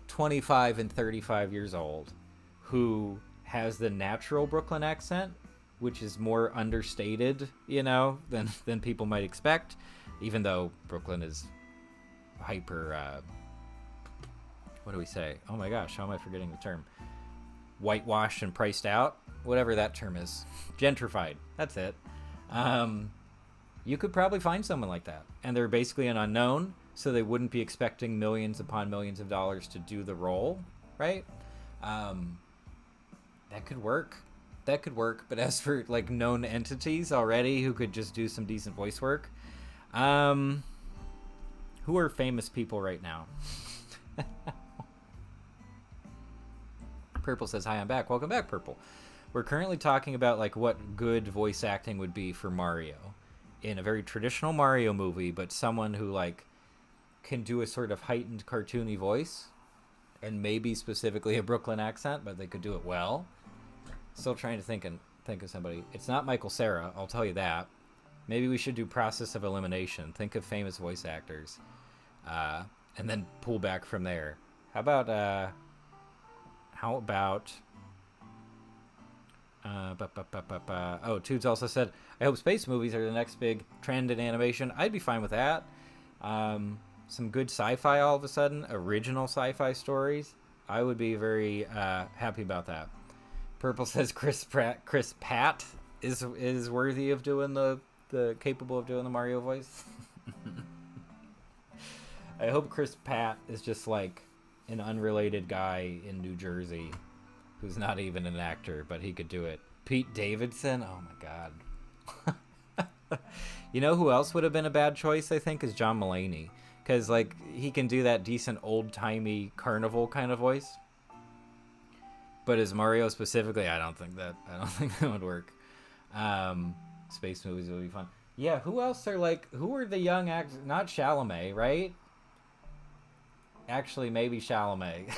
25 and 35 years old, who has the natural Brooklyn accent, which is more understated, than people might expect, even though Brooklyn is hyper, what do we say? Oh my gosh, how am I forgetting the term? Whitewashed and priced out, whatever that term is. Gentrified, that's it. You could probably find someone like that, and they're basically an unknown, so they wouldn't be expecting millions upon millions of dollars to do the role, right? That could work. But as for like known entities already who could just do some decent voice work, who are famous people right now? Purple says, hi, I'm back. Welcome back, Purple. We're currently talking about like what good voice acting would be for Mario in a very traditional Mario movie, but someone who like can do a sort of heightened cartoony voice, and maybe specifically a Brooklyn accent, but they could do it well. Still trying to think of somebody. It's not Michael Cera, I'll tell you that. Maybe we should do process of elimination. Think of famous voice actors, and then pull back from there. How about oh, Toots also said, I hope space movies are the next big trend in animation. I'd be fine with that. Some good sci-fi all of a sudden, original sci-fi stories. I would be very happy about that. Purple says Chris Pratt is worthy of doing the capable of doing the Mario voice. I hope Chris Pratt is just like an unrelated guy in New Jersey who's not even an actor, but he could do it. Pete Davidson? Oh my god. You know who else would have been a bad choice, I think, is John Mulaney. Because like he can do that decent old-timey carnival kind of voice. But as Mario specifically, I don't think that would work. Space movies would be fun. Yeah, who else are like, who are the young actors? Not Chalamet, right? Actually, maybe Chalamet.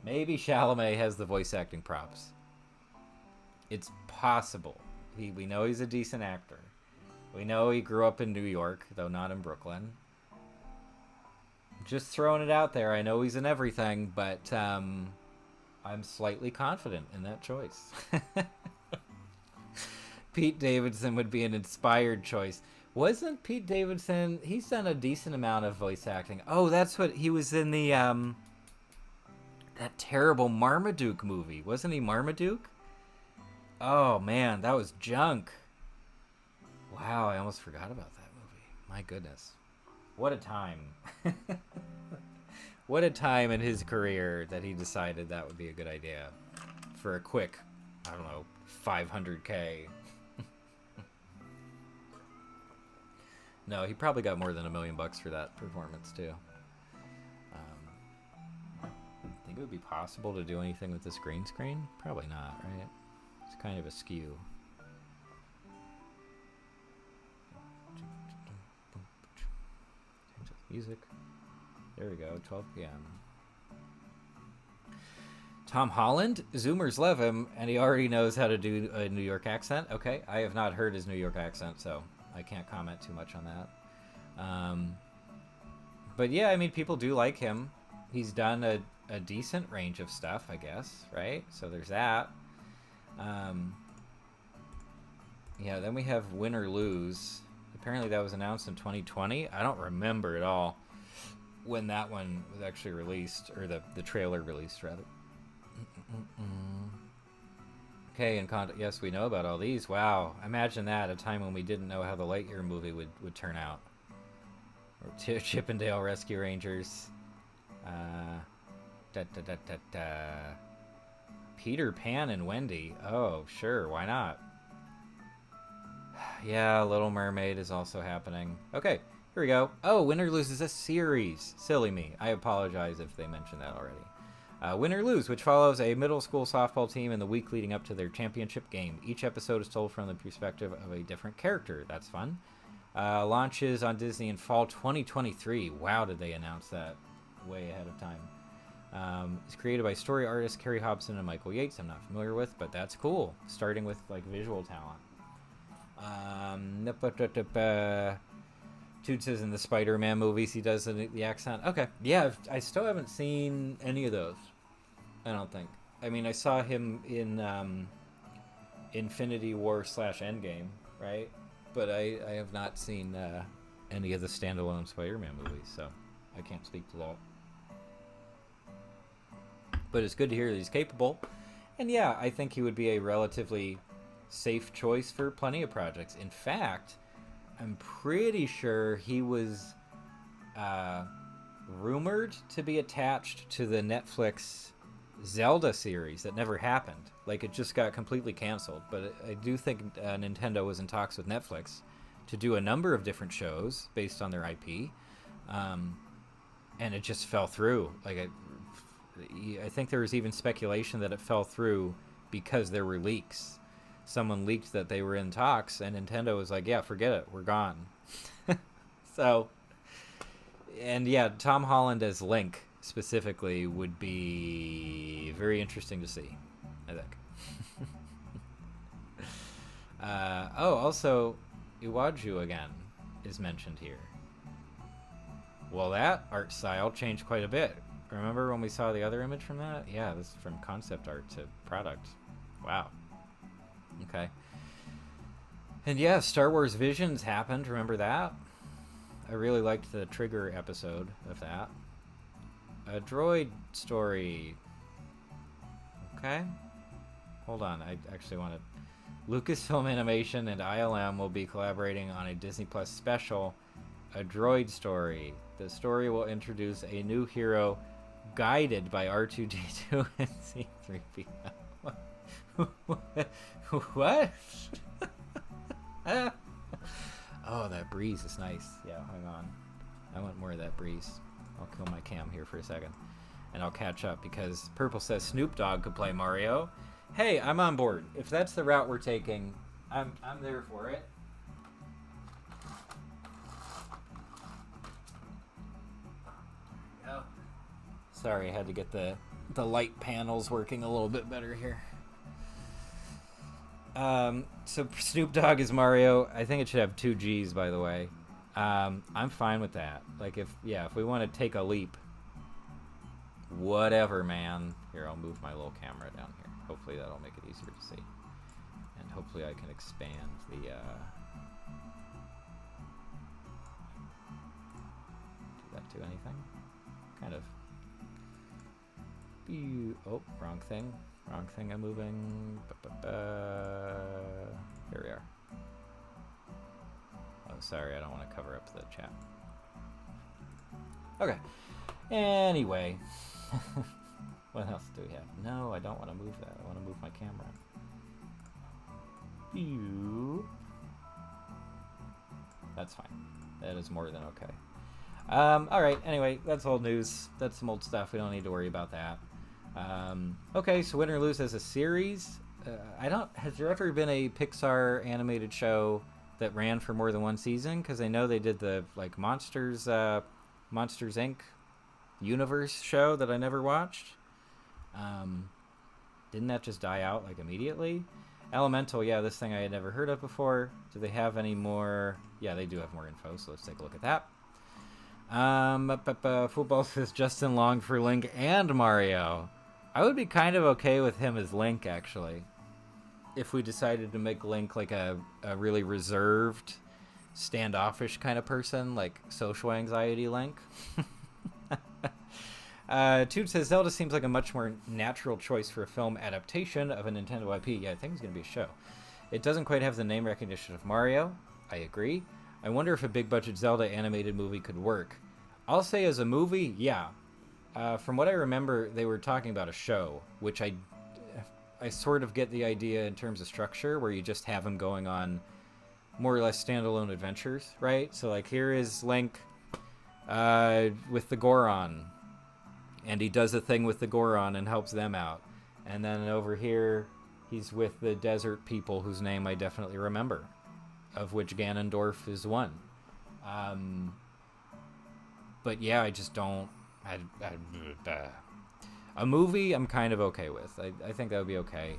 Maybe Chalamet has the voice acting props. It's possible. We know he's a decent actor. We know he grew up in New York, though not in Brooklyn. Just throwing it out there. I know he's in everything, but I'm slightly confident in that choice. Pete Davidson would be an inspired choice. Wasn't Pete Davidson? He's done a decent amount of voice acting. Oh, that's what he was in the that terrible Marmaduke movie. Wasn't he Marmaduke? Oh man, that was junk. Wow, I almost forgot about that movie. My goodness. What a time. What a time in his career that he decided that would be a good idea for a quick, I don't know, 500K. No, he probably got more than $1 million for that performance too. Think it would be possible to do anything with this green screen? Probably not, right? It's kind of askew. Music. There we go, 12 p.m. Tom Holland? Zoomers love him, and he already knows how to do a New York accent. Okay, I have not heard his New York accent, so I can't comment too much on that. But yeah, I mean, people do like him. He's done a decent range of stuff, I guess, right? So there's that. Yeah, then we have Win or Lose. Apparently that was announced in 2020. I don't remember at all when that one was actually released, or the trailer released, rather. Okay, and yes, we know about all these. Wow, imagine that, a time when we didn't know how the Lightyear movie would turn out. Or Chippendale Rescue Rangers. Peter Pan and Wendy. Oh, sure, why not? Yeah, Little Mermaid is also happening. Okay, here we go. Oh, Win or Lose is a series. Silly me. I apologize if they mentioned that already. Win or Lose, which follows a middle school softball team in the week leading up to their championship game. Each episode is told from the perspective of a different character. That's fun. Launches on Disney in fall 2023. Wow, did they announce that way ahead of time. It's created by story artists Carrie Hobson and Michael Yates. I'm not familiar with, but that's cool. Starting with like visual talent. Toot says in the Spider-Man movies he does the accent. Okay, yeah, I still haven't seen any of those. I don't think. I mean, I saw him in Infinity War / Endgame, right? But I have not seen any of the standalone Spider-Man movies, so I can't speak to that. But it's good to hear that he's capable. And yeah, I think he would be a relatively safe choice for plenty of projects. In fact, I'm pretty sure he was rumored to be attached to the Netflix Zelda series that never happened. Like, it just got completely canceled. But I do think Nintendo was in talks with Netflix to do a number of different shows based on their IP. And it just fell through. Like, I think there was even speculation that it fell through because there were leaks. Someone leaked that they were in talks, and Nintendo was like, yeah, forget it, we're gone. So, and yeah, Tom Holland as Link specifically would be very interesting to see, I think. Also, Iwaju again is mentioned here. Well, that art style changed quite a bit. Remember when we saw the other image from that? Yeah, this is from concept art to product. Wow. Okay. And yeah, Star Wars Visions happened. Remember that? I really liked the Trigger episode of that. A droid story. Okay. Hold on. I actually want to... Lucasfilm Animation and ILM will be collaborating on a Disney Plus special, A Droid Story. The story will introduce a new hero guided by R2-D2 and C-3PO. What? Oh, that breeze is nice. Yeah, hang on. I want more of that breeze. I'll kill my cam here for a second. And I'll catch up because Purple says Snoop Dogg could play Mario. Hey, I'm on board. If that's the route we're taking, I'm there for it. Oh. Sorry, I had to get the light panels working a little bit better here. So Snoop Dogg is Mario. I think it should have 2 G's, by the way. I'm fine with that. Like, if we want to take a leap, whatever, man. Here, I'll move my little camera down here. Hopefully that'll make it easier to see. And hopefully I can expand the do anything. Kind of. Oh, wrong thing. Wrong thing I'm moving. Here we are. Oh, sorry, I don't want to cover up the chat. Okay. Anyway. What else do we have? No, I don't want to move that. I want to move my camera. That's fine. That is more than okay. Alright, anyway, that's old news. That's some old stuff. We don't need to worry about that. Okay, so Win or Lose as a series. Has there ever been a Pixar animated show that ran for more than one season? Because I know they did the, like, Monsters Inc. universe show that I never watched. Didn't that just die out, like, immediately? Elemental, yeah, this thing I had never heard of before. Do they have any more? Yeah, they do have more info, so let's take a look at that. Football says Justin Long for Link and Mario. I would be kind of okay with him as Link, actually. If we decided to make Link like a really reserved, standoffish kind of person, like social anxiety Link. Tude says Zelda seems like a much more natural choice for a film adaptation of a Nintendo IP. Yeah, I think it's going to be a show. It doesn't quite have the name recognition of Mario. I agree. I wonder if a big budget Zelda animated movie could work. I'll say as a movie, yeah. From what I remember, they were talking about a show, which I sort of get the idea in terms of structure, where you just have him going on more or less standalone adventures, right? So like here is Link with the Goron, and he does a thing with the Goron and helps them out. And then over here, he's with the desert people whose name I definitely remember, of which Ganondorf is one. But yeah, I just don't... A movie, I'm kind of okay with. I think that would be okay.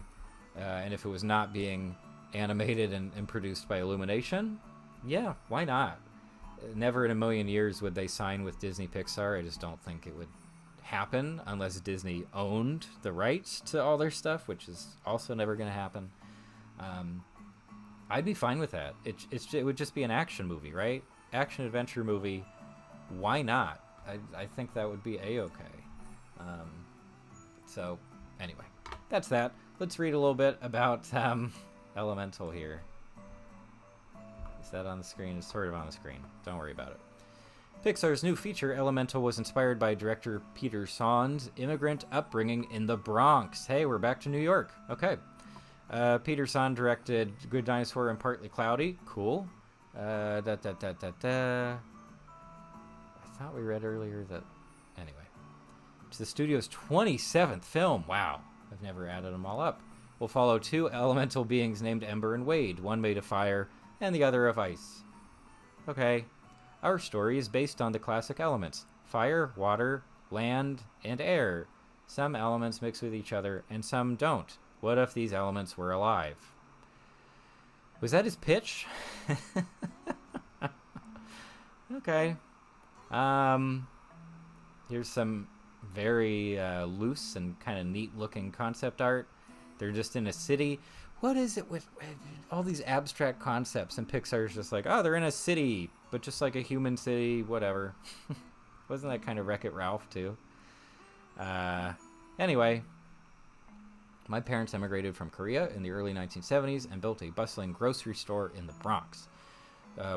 And if it was not being animated and produced by Illumination, yeah, why not? Never in a million years would they sign with Disney Pixar. I just don't think it would happen unless Disney owned the rights to all their stuff, which is also never going to happen. I'd be fine with that. It would just be an action movie, right? Action adventure movie. Why not? I think that would be a-okay. So anyway, that's that. Let's read a little bit about Elemental here. Is that on the screen? It's sort of on the screen. Don't worry about it. Pixar's new feature, Elemental, was inspired by director Peter Sohn's immigrant upbringing in the Bronx. Hey, we're back to New York. Okay. Peter Sohn directed Good Dinosaur and Partly Cloudy. Cool. I thought we read earlier that... Anyway. It's the studio's 27th film. Wow. I've never added them all up. We'll follow two elemental beings named Ember and Wade, one made of fire and the other of ice. Okay. Our story is based on the classic elements: fire, water, land, and air. Some elements mix with each other, and some don't. What if these elements were alive? Was that his pitch? Okay. Here's some very loose and kind of neat-looking concept art. They're just in a city. What is it with all these abstract concepts? And Pixar's just like, oh, they're in a city, but just like a human city, whatever. Wasn't that kind of Wreck-It Ralph, too? Anyway, my parents emigrated from Korea in the early 1970s and built a bustling grocery store in the Bronx.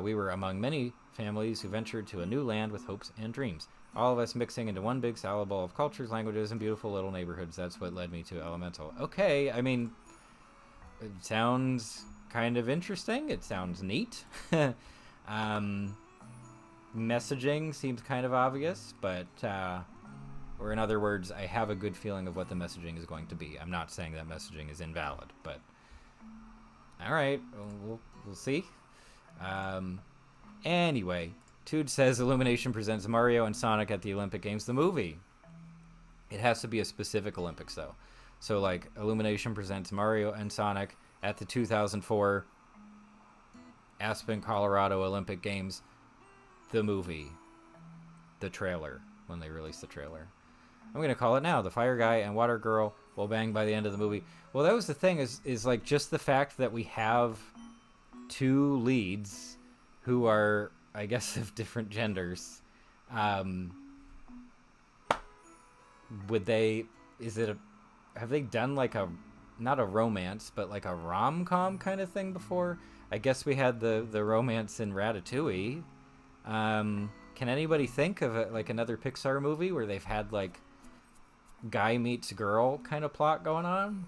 We were among many families who ventured to a new land with hopes and dreams. All of us mixing into one big salad bowl of cultures, languages, and beautiful little neighborhoods. That's what led me to Elemental. Okay, I mean, it sounds kind of interesting. It sounds neat. Messaging seems kind of obvious, but, or in other words, I have a good feeling of what the messaging is going to be. I'm not saying that messaging is invalid, but all right, we'll see. Anyway, Tude says Illumination presents Mario and Sonic at the Olympic Games, the movie. It has to be a specific Olympics, though. So, like, Illumination presents Mario and Sonic at the 2004 Aspen, Colorado Olympic Games, the movie. The trailer, when they released the trailer. I'm going to call it now. The Fire Guy and Water Girl will bang by the end of the movie. Well, that was the thing, is like, just the fact that we have two leads who are, I guess, of different genders, Um, would they? Is it a? Have they done like a, not a romance, but like a rom-com kind of thing before? I guess we had the romance in Ratatouille. Can anybody think of like another Pixar movie where they've had like guy meets girl kind of plot going on?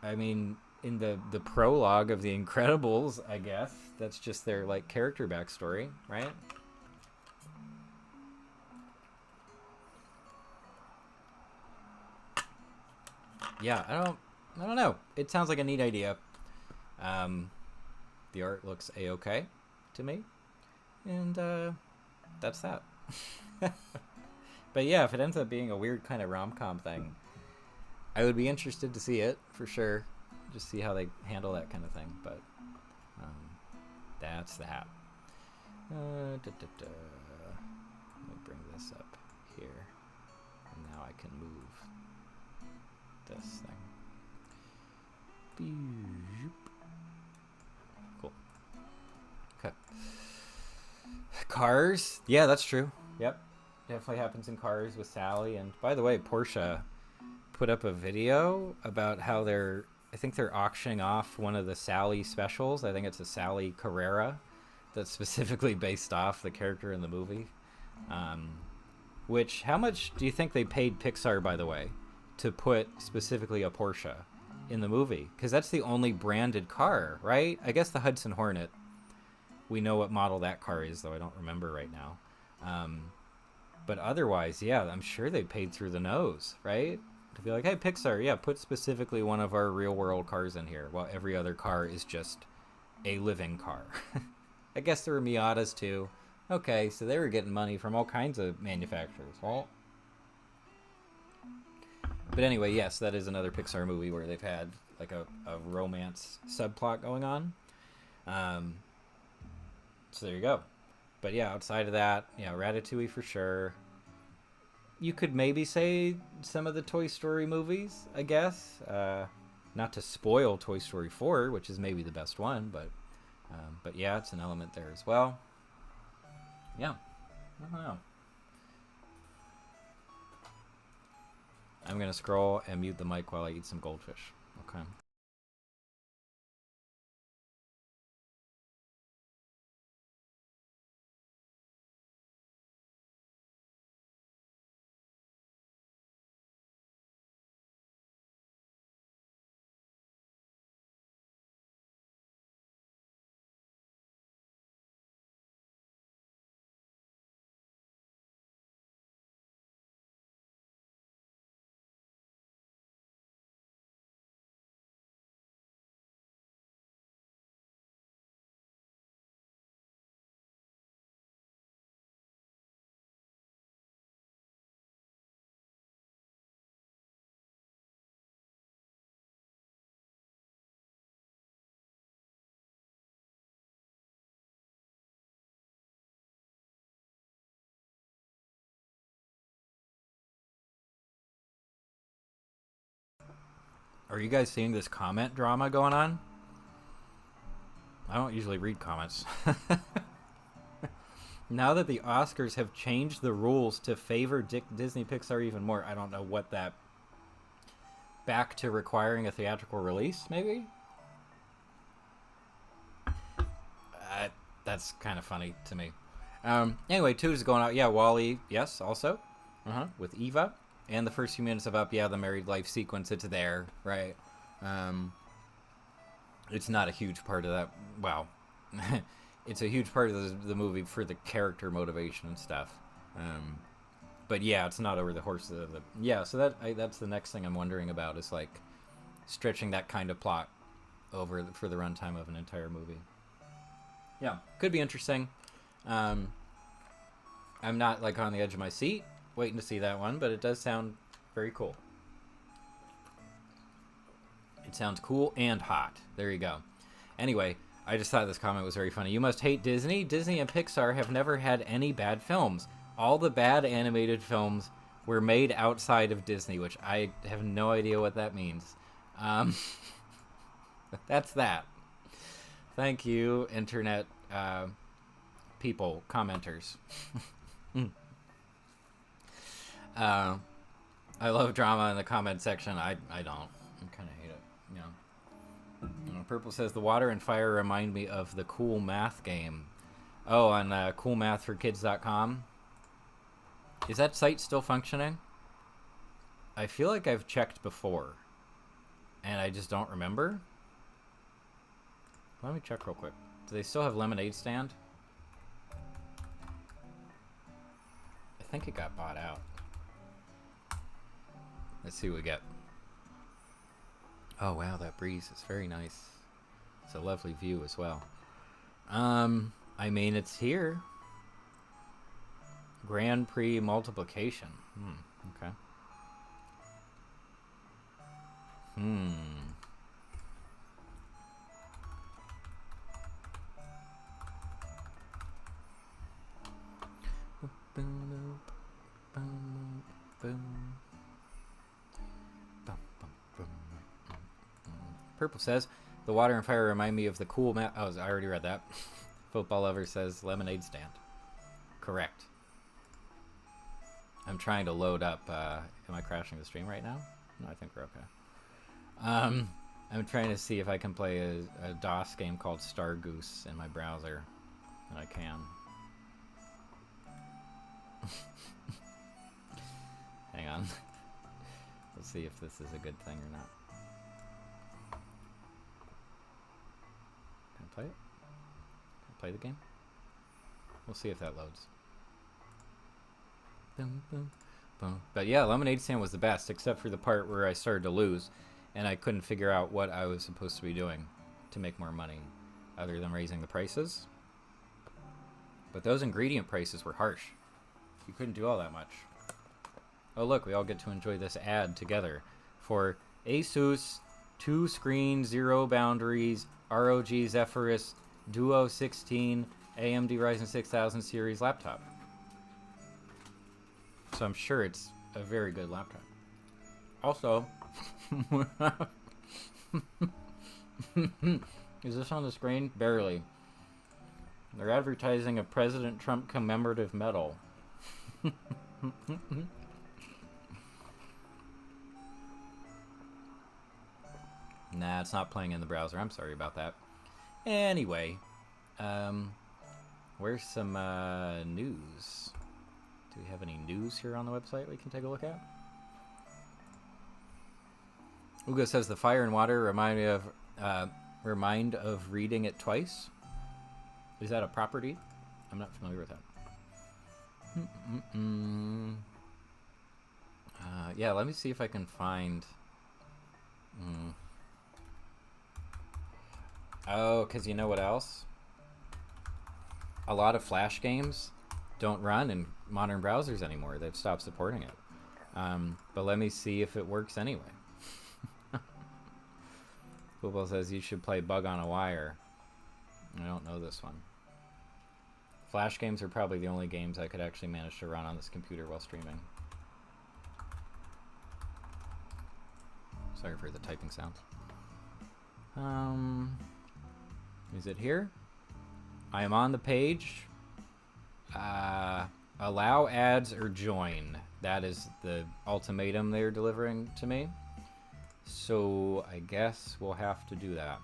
I mean, in the prologue of The Incredibles, I guess that's just their like character backstory, right? Yeah, I don't know. It sounds like a neat idea. Um, the art looks a-okay to me, and that's that. But yeah, if it ends up being a weird kind of rom-com thing, I would be interested to see it for sure. Just see how they handle that kind of thing. But um, that's that. Let me bring this up here, and now I can move this thing. Cool. Okay. Cars. Yeah, that's true. Yep. Definitely happens in Cars with Sally. And by the way, Porsche put up a video about how I think they're auctioning off one of the Sally specials. I think it's a Sally Carrera that's specifically based off the character in the movie. Which, how much do you think they paid Pixar, by the way, to put specifically a Porsche in the movie? Because that's the only branded car, right? I guess the Hudson Hornet, we know what model that car is, though I don't remember right now. But otherwise, yeah, I'm sure they paid through the nose, right? To be like, hey, Pixar, yeah, put specifically one of our real-world cars in here, while every other car is just a living car. I guess there were Miatas, too. Okay, so they were getting money from all kinds of manufacturers, right? But anyway, yes, that is another Pixar movie where they've had like a romance subplot going on. So there you go. But yeah, outside of that, yeah, Ratatouille for sure. You could maybe say some of the Toy Story movies, I guess. Not to spoil Toy Story 4, which is maybe the best one, but yeah, it's an element there as well. Yeah, I don't know. I'm gonna scroll and mute the mic while I eat some goldfish. Okay. Are you guys seeing this comment drama going on? I don't usually read comments. Now that the Oscars have changed the rules to favor Disney Pixar even more, I don't know what that, back to requiring a theatrical release, maybe? That's kind of funny to me. Anyway, 2 is going out. Yeah, Wall-E, yes, also. With Eva. And the first few minutes of Up, yeah, the married life sequence, it's there, right? It's not a huge part of that. Well, it's a huge part of the movie for the character motivation and stuff. But yeah, it's not over the horses of the. Yeah, so that's the next thing I'm wondering about is like stretching that kind of plot over for the runtime of an entire movie. Yeah, could be interesting. I'm not like on the edge of my seat waiting to see that one, but it does sound very cool. It sounds cool and hot. There you go. Anyway, I just thought this comment was very funny. You must hate Disney. Disney and Pixar have never had any bad films. All the bad animated films were made outside of Disney, which I have no idea what that means. That's that. Thank you, Internet people, commenters. I love drama in the comment section. I don't. I kind of hate it. You know. Purple says the water and fire remind me of the Cool Math game. Oh, on coolmathforkids.com. Is that site still functioning? I feel like I've checked before, and I just don't remember. Let me check real quick. Do they still have Lemonade Stand? I think it got bought out. Let's see what we get. Oh wow, that breeze is very nice. It's a lovely view as well. I mean, it's here. Grand Prix multiplication. Okay. Purple says, the water and fire remind me of the cool map. Oh, I already read that. Football Lover says, Lemonade Stand. Correct. I'm trying to load up. Am I crashing the stream right now? No, I think we're okay. I'm trying to see if I can play a DOS game called Star Goose in my browser. And I can. Hang on. Let's see if this is a good thing or not. Can I play it? Can I play the game? We'll see if that loads. Boom, boom, boom. But yeah, Lemonade Stand was the best, except for the part where I started to lose, and I couldn't figure out what I was supposed to be doing to make more money, other than raising the prices. But those ingredient prices were harsh. You couldn't do all that much. Oh look, we all get to enjoy this ad together for Asus 2-screen, 0 boundaries, ROG Zephyrus Duo 16 AMD Ryzen 6000 series laptop. So I'm sure it's a very good laptop. Also, is this on the screen? Barely. They're advertising a President Trump commemorative medal. Nah, it's not playing in the browser. I'm sorry about that. Anyway, where's some news? Do we have any news here on the website we can take a look at? Ugo says the fire and water remind of reading it twice. Is that a property? I'm not familiar with that. Yeah, let me see if I can find. Oh, because you know what else? A lot of Flash games don't run in modern browsers anymore. They've stopped supporting it. But let me see if it works anyway. Football says you should play Bug on a Wire. I don't know this one. Flash games are probably the only games I could actually manage to run on this computer while streaming. Sorry for the typing sounds. Is it here? I am on the page. Allow ads or join. That is the ultimatum they're delivering to me. So I guess we'll have to do that.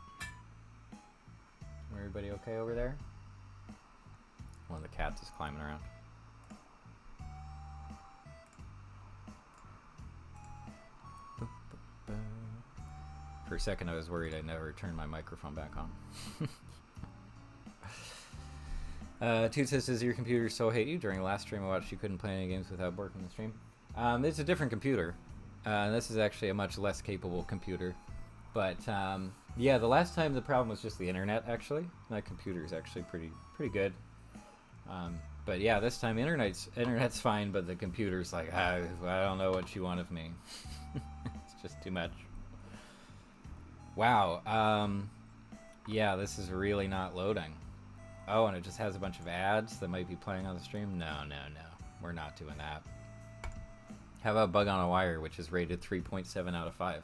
Everybody okay over there? One of the cats is climbing around. For a second I was worried I never turned my microphone back on. Toot says, does your computer so hate you? During the last stream I watched you couldn't play any games without working the stream. It's a different computer. This is actually a much less capable computer. But yeah, the last time the problem was just the internet, actually. My computer is actually pretty good. But yeah, this time internet's fine, but the computer's like, I don't know what you want of me. It's just too much. Wow. Yeah, this is really not loading. Oh, and it just has a bunch of ads that might be playing on the stream? No. We're not doing that. How about Bug on a Wire, which is rated 3.7 out of 5?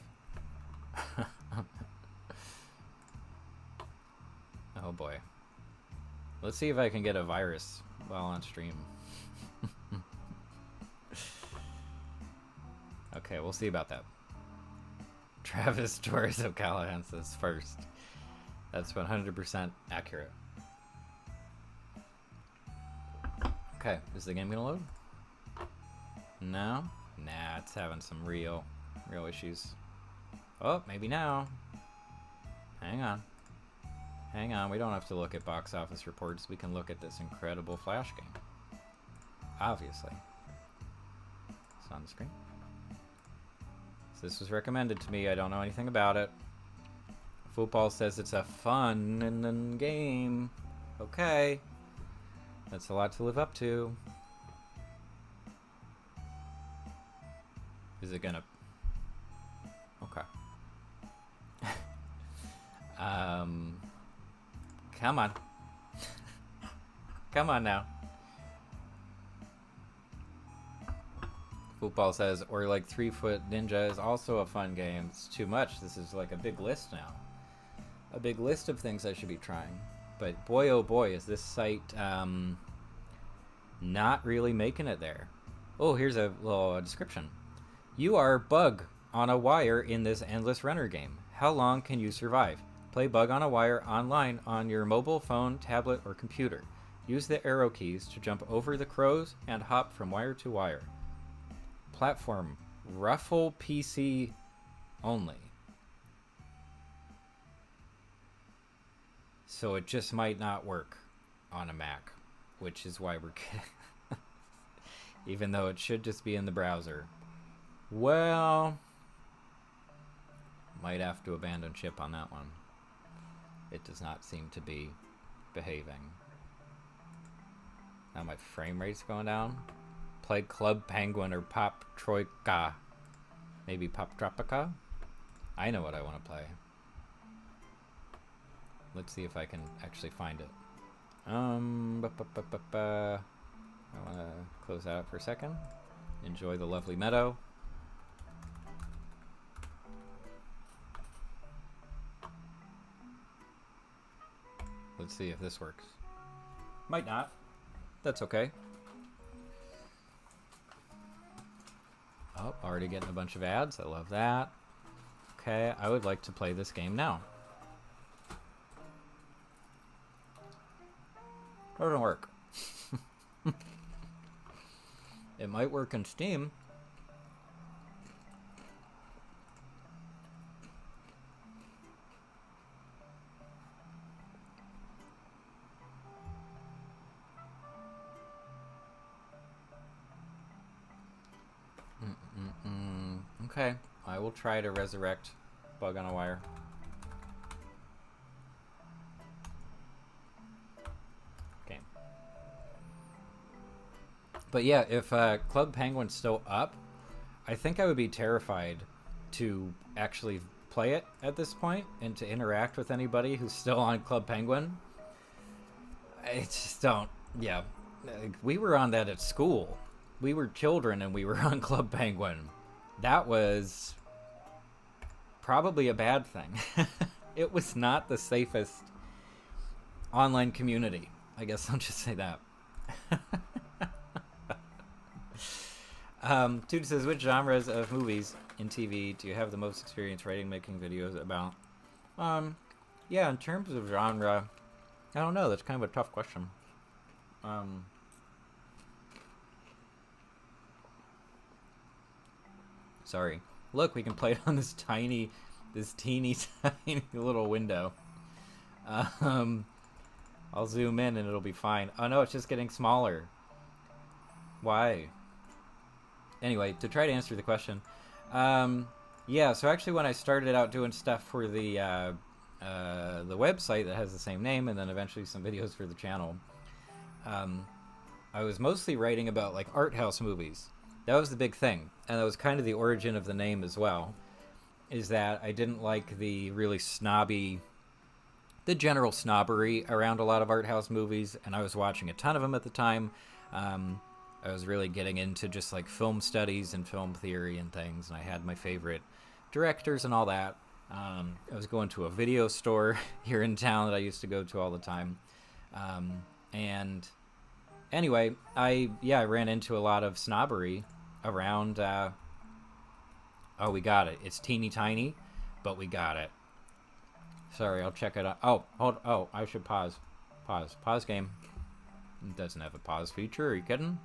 Oh boy. Let's see if I can get a virus while on stream. Okay, we'll see about that. Travis Torres of Callahan says first. That's 100% accurate. Okay, is the game gonna load? No? Nah, it's having some real issues. Oh, maybe now. Hang on. Hang on, we don't have to look at box office reports. We can look at this incredible Flash game. Obviously. It's on the screen. So this was recommended to me. I don't know anything about it. Football says it's a fun game. Okay. That's a lot to live up to. Is it gonna... Okay. Come on. Come on now. Football says, or like 3 Foot Ninja is also a fun game. It's too much. This is like a big list now. A big list of things I should be trying. But boy, oh boy, is this site not really making it there. Oh, here's a little description. You are Bug on a wire in this endless runner game. How long can you survive? Play Bug on a Wire online on your mobile phone, tablet, or computer. Use the arrow keys to jump over the crows and hop from wire to wire. Platform, Ruffle PC only. So it just might not work on a Mac, which is why we're kidding. Even though it should just be in the browser. Well, might have to abandon ship on that one. It does not seem to be behaving. Now my frame rate's going down. Play Club Penguin or Pop Troika. Maybe Pop Tropica? I know what I want to play. Let's see if I can actually find it. I want to close that out for a second. Enjoy the lovely meadow. Let's see if this works. Might not. That's okay. Oh, already getting a bunch of ads. I love that. Okay, I would like to play this game now. Doesn't work. It might work in Steam. Okay, I will try to resurrect Bug on a Wire. Okay. But yeah, if Club Penguin's still up, I think I would be terrified to actually play it at this point and to interact with anybody who's still on Club Penguin. I just don't. Yeah. We were on that at school. We were children and we were on Club Penguin. That was probably a bad thing. It was not the safest online community. I guess I'll just say that. Tude says, which genres of movies in TV do you have the most experience writing, making videos about? Yeah, in terms of genre, I don't know. That's kind of a tough question. Sorry. Look, we can play it on this teeny tiny little window. I'll zoom in and it'll be fine. Oh no, it's just getting smaller. Why? Anyway, to try to answer the question, yeah. So actually, when I started out doing stuff for the website that has the same name, and then eventually some videos for the channel, I was mostly writing about like art house movies. That was the big thing, and that was kind of the origin of the name as well, is that I didn't like the really snobby, the general snobbery around a lot of art house movies, and I was watching a ton of them at the time. I was really getting into just like film studies and film theory and things, and I had my favorite directors and all that. I was going to a video store here in town that I used to go to all the time. And anyway, I ran into a lot of snobbery around. Oh, we got it. It's teeny tiny, but we got it. Sorry, I'll check it out. Oh, I should pause. Pause game. It doesn't have a pause feature. Are you kidding?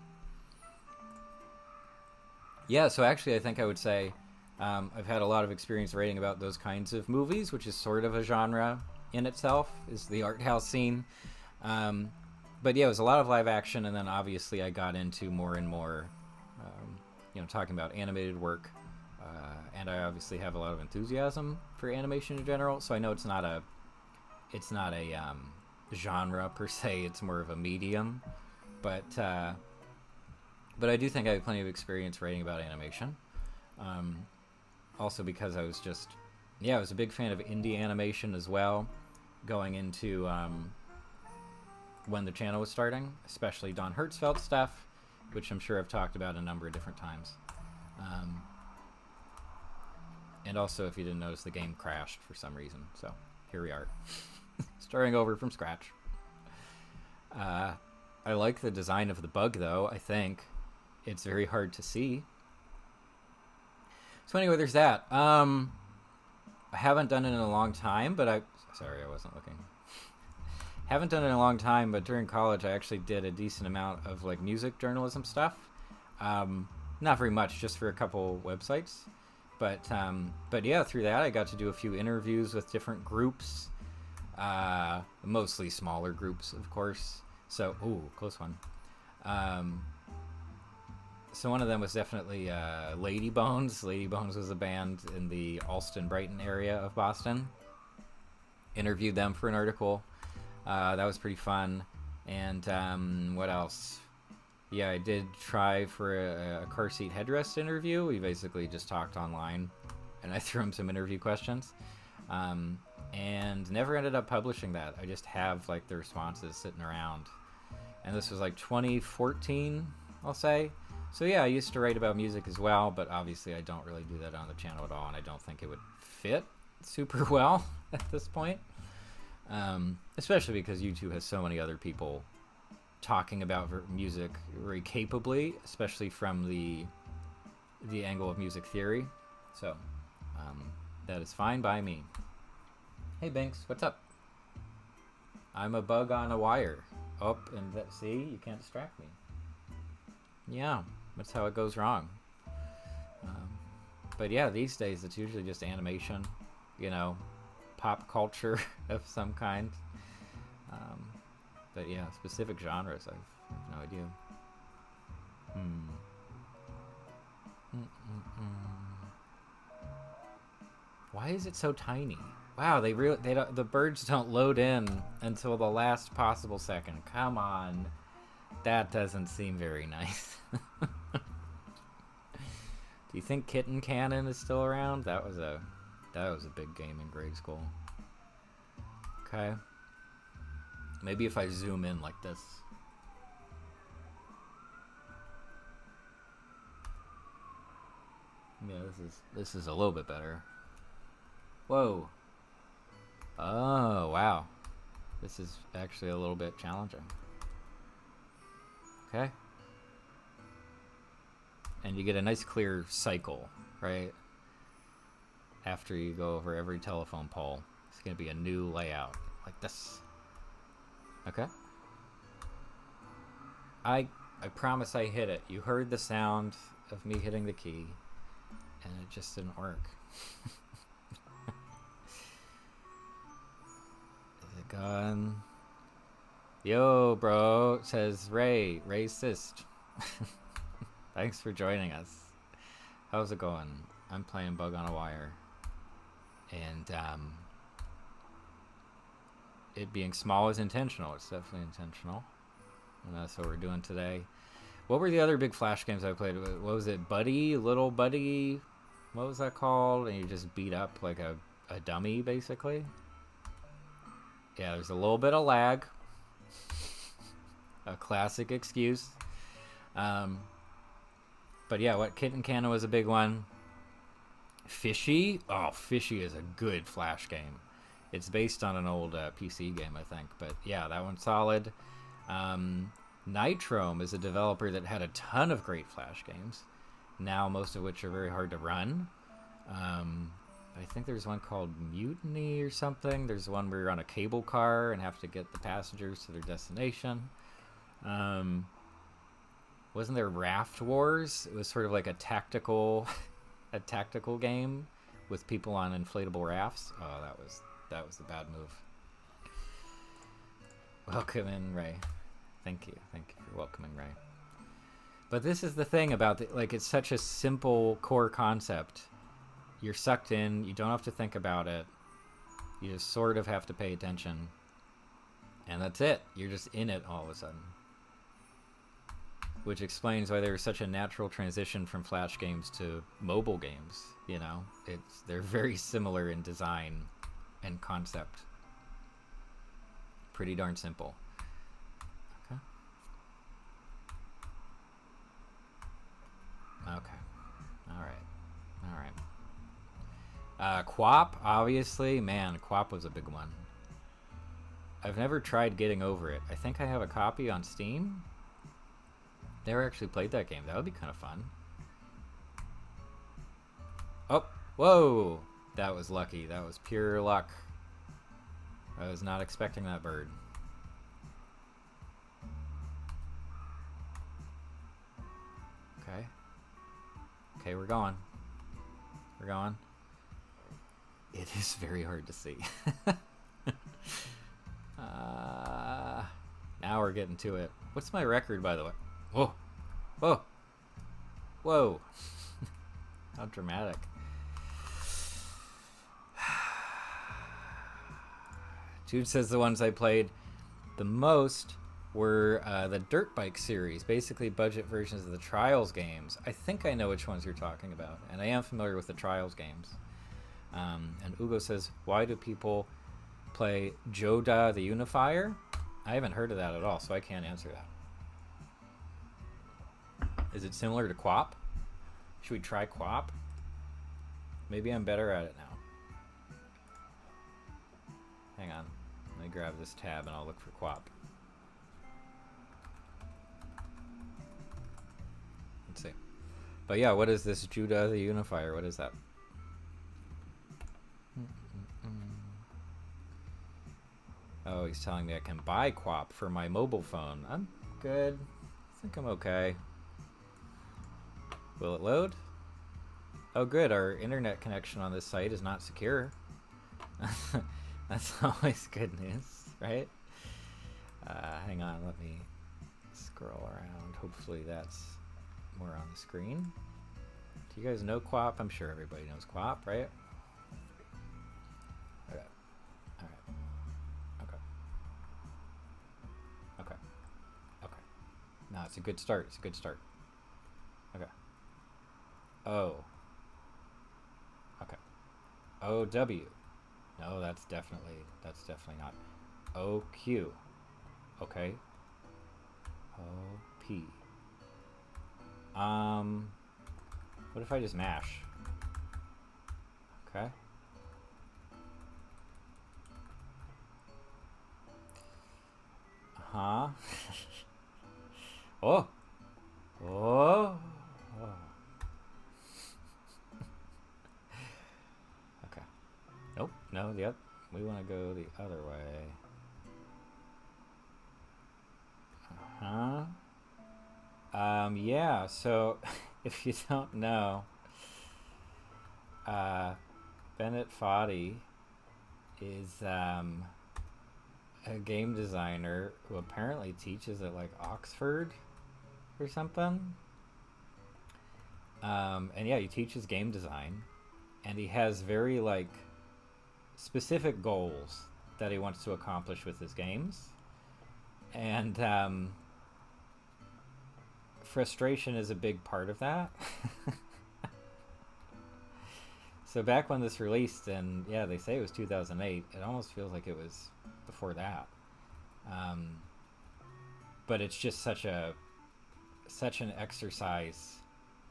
Yeah, so actually I think I would say I've had a lot of experience writing about those kinds of movies, which is sort of a genre in itself, is the art house scene. But yeah, it was a lot of live action, and then obviously I got into more and more, talking about animated work. And I obviously have a lot of enthusiasm for animation in general, so I know it's not a genre per se. It's more of a medium, but I do think I have plenty of experience writing about animation. Also because I was I was a big fan of indie animation as well, going into when the channel was starting, especially Don Hertzfeldt stuff, which I'm sure I've talked about a number of different times. And also, if you didn't notice, the game crashed for some reason. So here we are, starting over from scratch. I like the design of the bug, though. I think it's very hard to see. So anyway, there's that. I haven't done it in a long time, but sorry, I wasn't looking. Haven't done it in a long time, but during college, I actually did a decent amount of like music journalism stuff. Not very much, just for a couple websites. But yeah, through that I got to do a few interviews with different groups, mostly smaller groups, of course. So, close one. So one of them was definitely Lady Bones. Lady Bones was a band in the Allston-Brighton area of Boston. Interviewed them for an article. That was pretty fun. And what else? Yeah, I did try for a car seat headrest interview. We basically just talked online, and I threw him some interview questions, and never ended up publishing that. I just have like the responses sitting around, and this was like 2014, I'll say. So yeah, I used to write about music as well, but obviously I don't really do that on the channel at all, and I don't think it would fit super well at this point, especially because YouTube has so many other people talking about music very capably, especially from the angle of music theory. So that is fine by me. Hey Banks, what's up? I'm a bug on a wire. Oh, and see, you can't distract me. Yeah, that's how it goes wrong. But yeah, these days it's usually just animation, pop culture of some kind. But yeah, specific genres, I have no idea. Why is it so tiny? Wow, the birds don't load in until the last possible second. Come on, that doesn't seem very nice. Do you think Kitten Cannon is still around? That was a big game in grade school. Okay. Maybe if I zoom in like this. Yeah, this is a little bit better. Whoa. Oh, wow. This is actually a little bit challenging. Okay. And you get a nice clear cycle, right? After you go over every telephone pole. It's going to be a new layout like this. Okay. I promise I hit it. You heard the sound of me hitting the key, and it just didn't work. Is it gone? Yo, bro, says Ray, racist. Thanks for joining us. How's it going? I'm playing Bug on a Wire. And, it being small is intentional. It's definitely intentional. And that's what we're doing today. What were the other big Flash games I played? What was it? Buddy? Little Buddy? What was that called? And you just beat up like a dummy, basically. Yeah, there's a little bit of lag. A classic excuse. But yeah, Kitten Cannon was a big one. Fishy? Oh, Fishy is a good Flash game. It's based on an old PC game, I think. But yeah, that one's solid. Nitrome is a developer that had a ton of great Flash games. Now most of which are very hard to run. I think there's one called Mutiny or something. There's one where you're on a cable car and have to get the passengers to their destination. Wasn't there Raft Wars? It was sort of like a tactical game with people on inflatable rafts. Oh, that was the bad move. Welcome in, Ray. Thank you for welcoming, Ray. But this is the thing about it's such a simple core concept. You're sucked in. You don't have to think about it. You just sort of have to pay attention, and that's it. You're just in it all of a sudden. Which explains why there's such a natural transition from Flash games to mobile games. You know, they're very similar in design and concept. Pretty darn simple. Okay. All right. Quap, obviously. Man, Quap was a big one. I've never tried getting over it. I think I have a copy on Steam. Never actually played that game. That would be kind of fun. Oh, whoa! That was lucky. That was pure luck. I was not expecting that bird. Okay. Okay, we're going. We're going. It is very hard to see. Now we're getting to it. What's my record, by the way? Whoa. Whoa. Whoa. How dramatic. Jude says the ones I played the most were the Dirt Bike series, basically budget versions of the Trials games. I think I know which ones you're talking about, and I am familiar with the Trials games. And Ugo says, why do people play Joda the Unifier? I haven't heard of that at all, so I can't answer that. Is it similar to Quap? Should we try Quap? Maybe I'm better at it now. Hang on. Let me grab this tab and I'll look for Quap. Let's see. But yeah, what is this Judah the Unifier? What is that? Oh, he's telling me I can buy Quap for my mobile phone. I'm good. I think I'm okay. Will it load? Oh good, our internet connection on this site is not secure. That's always good news, right? Hang on, let me scroll around. Hopefully that's more on the screen. Do you guys know Quap? I'm sure everybody knows Quap, right? Okay. Alright. Okay. No, it's a good start. It's a good start. Okay. O. Okay. O-W. No, that's definitely not. O-Q. Okay. O-P. What if I just mash? Okay. Uh-huh. Oh. Oh. Okay. Nope. No, yep. We want to go the other way. Uh-huh. Yeah, so if you don't know, Bennett Foddy is a game designer who apparently teaches at like Oxford or something. And yeah, he teaches game design, and he has very like specific goals that he wants to accomplish with his games. And frustration is a big part of that. So back when this released, and yeah, they say it was 2008, it almost feels like it was before that. But it's just such an exercise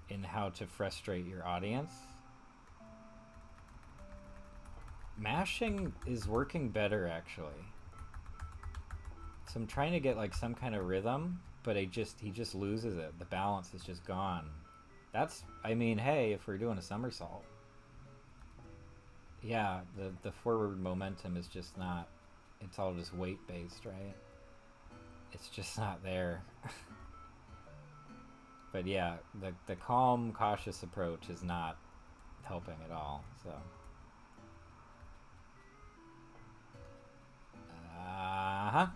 in how to frustrate your audience. Mashing is working better, actually. So I'm trying to get like some kind of rhythm, but he just loses it. The balance is just gone. That's, I mean, hey, if we're doing a somersault. Yeah, the forward momentum is just not, it's all just weight based, right? It's just not there. But yeah, the calm, cautious approach is not helping at all, so. Uh-huh.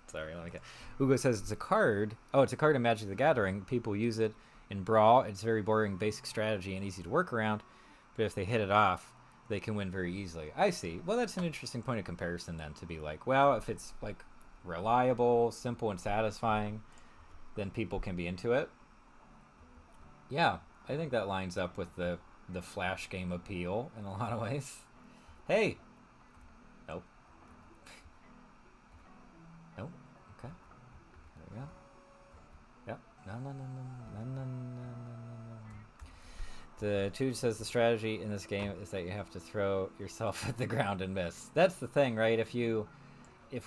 Sorry, I like it. Ugo says it's a card. Oh, it's a card in Magic the Gathering. People use it in Brawl. It's very boring, basic strategy, and easy to work around. But if they hit it off, they can win very easily. I see. Well, that's an interesting point of comparison then, to be like, well, if it's like reliable, simple, and satisfying, then people can be into it. Yeah, I think that lines up with the flash game appeal in a lot of ways. Hey! Nope. Nope. Okay. There we go. Yep. No. The Tude says the strategy in this game is that you have to throw yourself at the ground and miss. That's the thing, right? If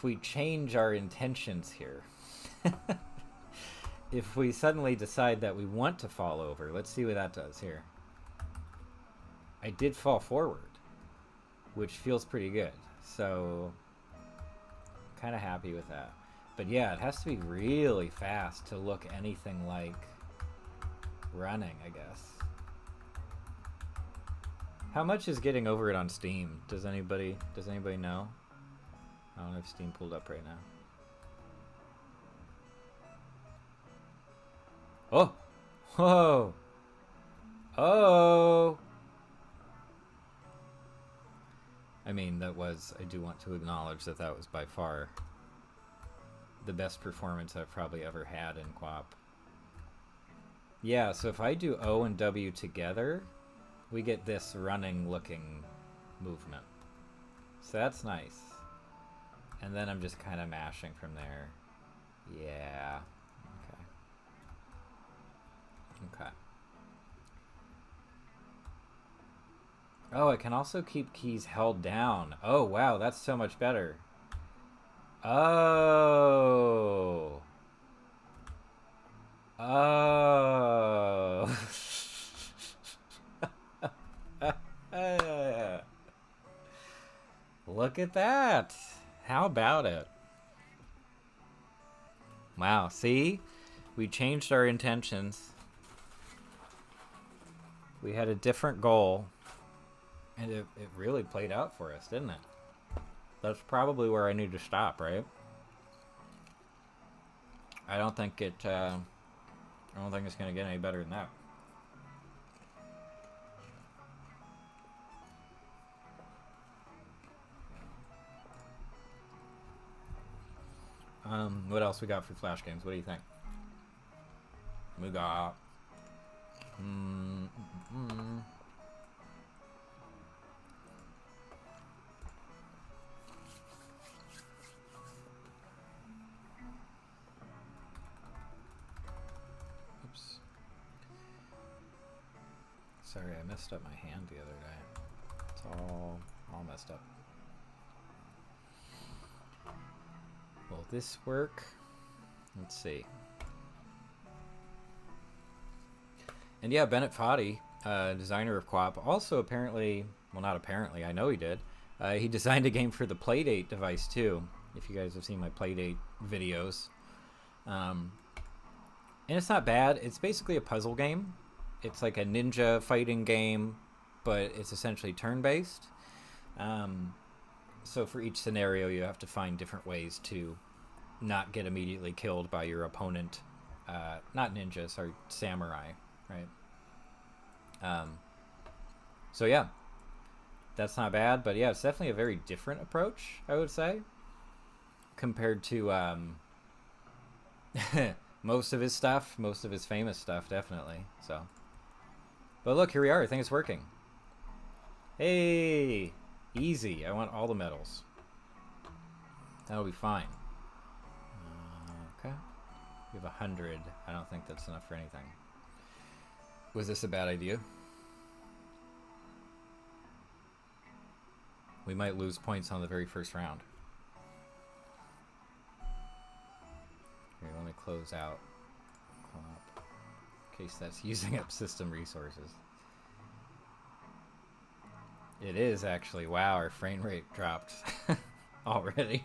we change our intentions here, if we suddenly decide that we want to fall over, let's see what that does here. I did fall forward, which feels pretty good. So, kind of happy with that. But yeah, it has to be really fast to look anything like running, I guess. How much is getting over it on Steam? Does anybody know? I don't have Steam pulled up right now. Oh! Whoa! Oh! I mean, I do want to acknowledge that was by far the best performance I've probably ever had in QWOP. Yeah, so if I do O and W together, we get this running looking movement. So that's nice. And then I'm just kind of mashing from there. Yeah. Okay. Oh, I can also keep keys held down. Oh, wow, that's so much better. Oh. Oh. Look at that. How about it? Wow, see? We changed our intentions. We had a different goal. And it really played out for us, didn't it? That's probably where I need to stop, right? I don't think it's going to get any better than that. What else we got for Flash games? What do you think? We got... Oops. Sorry, I messed up my hand the other day. It's all messed up. Will this work? Let's see. And yeah, Bennett Foddy, designer of QWOP, also apparently, well, not apparently, I know he did. He designed a game for the Playdate device too, if you guys have seen my Playdate videos. And it's not bad. It's basically a puzzle game. It's like a ninja fighting game, but it's essentially turn-based. So for each scenario, you have to find different ways to not get immediately killed by your opponent. Not ninja, sorry, samurai, right? So yeah, that's not bad, but yeah, it's definitely a very different approach, I would say, compared to most of his famous stuff, definitely. So, but look, here we are. I think it's working. Hey, easy. I want all the medals. That'll be fine. Okay. We have 100. I don't think that's enough for anything. Was this a bad idea? We might lose points on the very first round. Here, let me close out in case that's using up system resources. It is actually. Wow, our frame rate dropped already.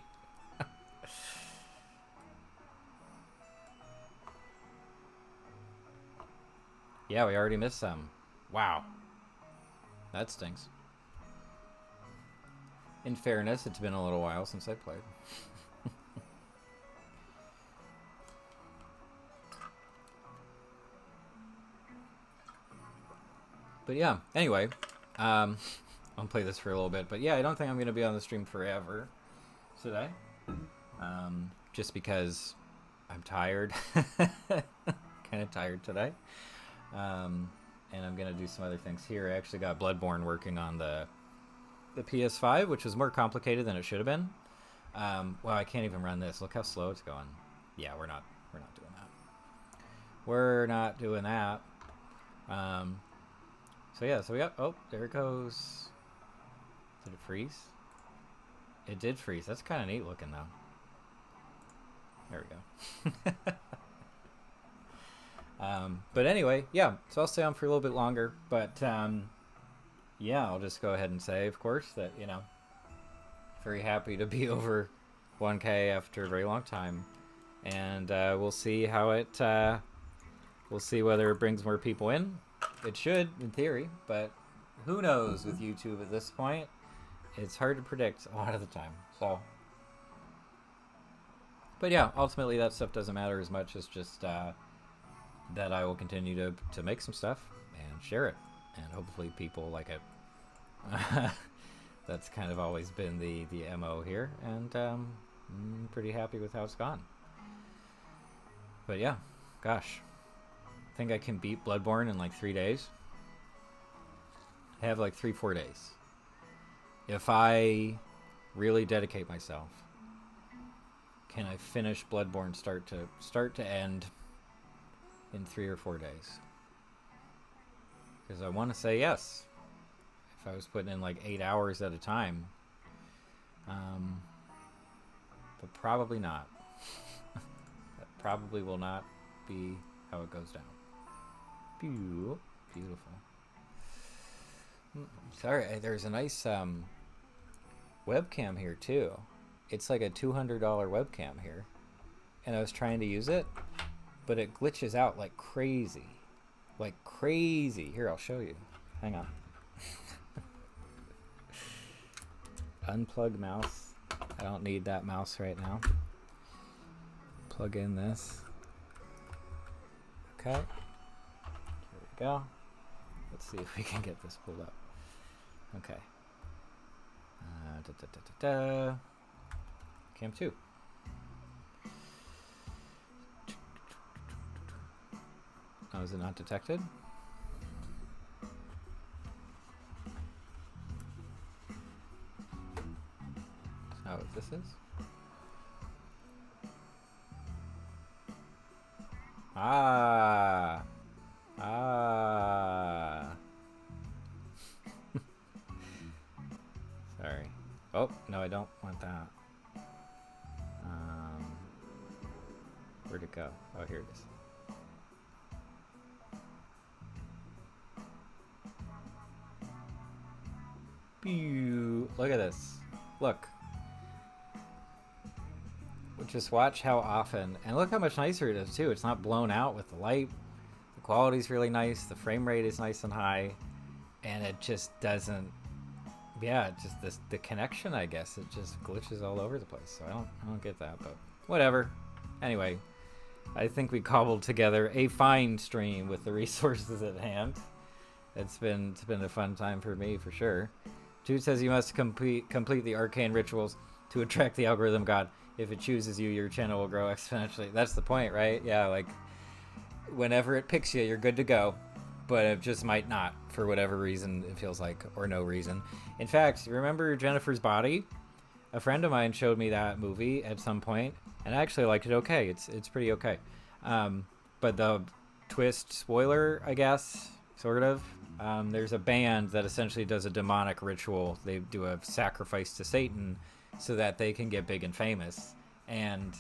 Yeah, we already missed some. Wow. That stinks. In fairness, it's been a little while since I played. But yeah, anyway, I'll play this for a little bit. But yeah, I don't think I'm going to be on the stream forever today. Just because I'm tired. Kind of tired today. And I'm going to do some other things here. I actually got Bloodborne working on the PS5, which was more complicated than it should have been. Well, I can't even run this. Look how slow it's going. Yeah, we're not doing that. We're not doing that. So yeah, so we got, oh, there it goes. Did it freeze? It did freeze. That's kind of neat looking though. There we go. But anyway, yeah, so I'll stay on for a little bit longer, but yeah, I'll just go ahead and say, of course, that, you know, very happy to be over 1K after a very long time, and we'll see how it, we'll see whether it brings more people in. It should, in theory, but who knows with YouTube at this point. It's hard to predict a lot of the time, so. But yeah, ultimately that stuff doesn't matter as much as just that I will continue to make some stuff and share it, and hopefully people like it. That's kind of always been the MO here, and I'm pretty happy with how it's gone. But yeah, gosh, I think I can beat Bloodborne in like 3 days. I have like 3-4 days. If I really dedicate myself, can I finish Bloodborne start to end in 3 or 4 days? Because I want to say yes. If I was putting in like 8 hours at a time, but probably not. That probably will not be how it goes down. Beautiful. Sorry, there's a nice webcam here too. It's like a $200 webcam here, and I was trying to use it, but it glitches out like crazy. Like crazy. Here, I'll show you. Hang on. Unplug mouse. I don't need that mouse right now. Plug in this. Okay. Here we go. Let's see if we can get this pulled up. Okay. Cam 2. Oh, is it not detected? That's not what this is. Ah. Sorry. Oh, no, I don't want that. Where'd it go? Oh, here it is. Pew. Look at this. Look. Just watch how often, and look how much nicer it is too. It's not blown out with the light. The quality's really nice. The frame rate is nice and high, and it just doesn't. Yeah, just the connection, I guess, it just glitches all over the place. So I don't get that, but whatever. Anyway, I think we cobbled together a fine stream with the resources at hand. It's been a fun time for me, for sure. Jude says you must complete the arcane rituals to attract the algorithm god. If it chooses you, your channel will grow exponentially. That's the point, right? Yeah, like whenever it picks you, you're good to go. But it just might not, for whatever reason it feels like, or no reason. In fact, remember Jennifer's Body? A friend of mine showed me that movie at some point, and I actually liked it okay. It's pretty okay. But the twist, spoiler, I guess, sort of, There's a band that essentially does a demonic ritual. They do a sacrifice to Satan so that they can get big and famous. And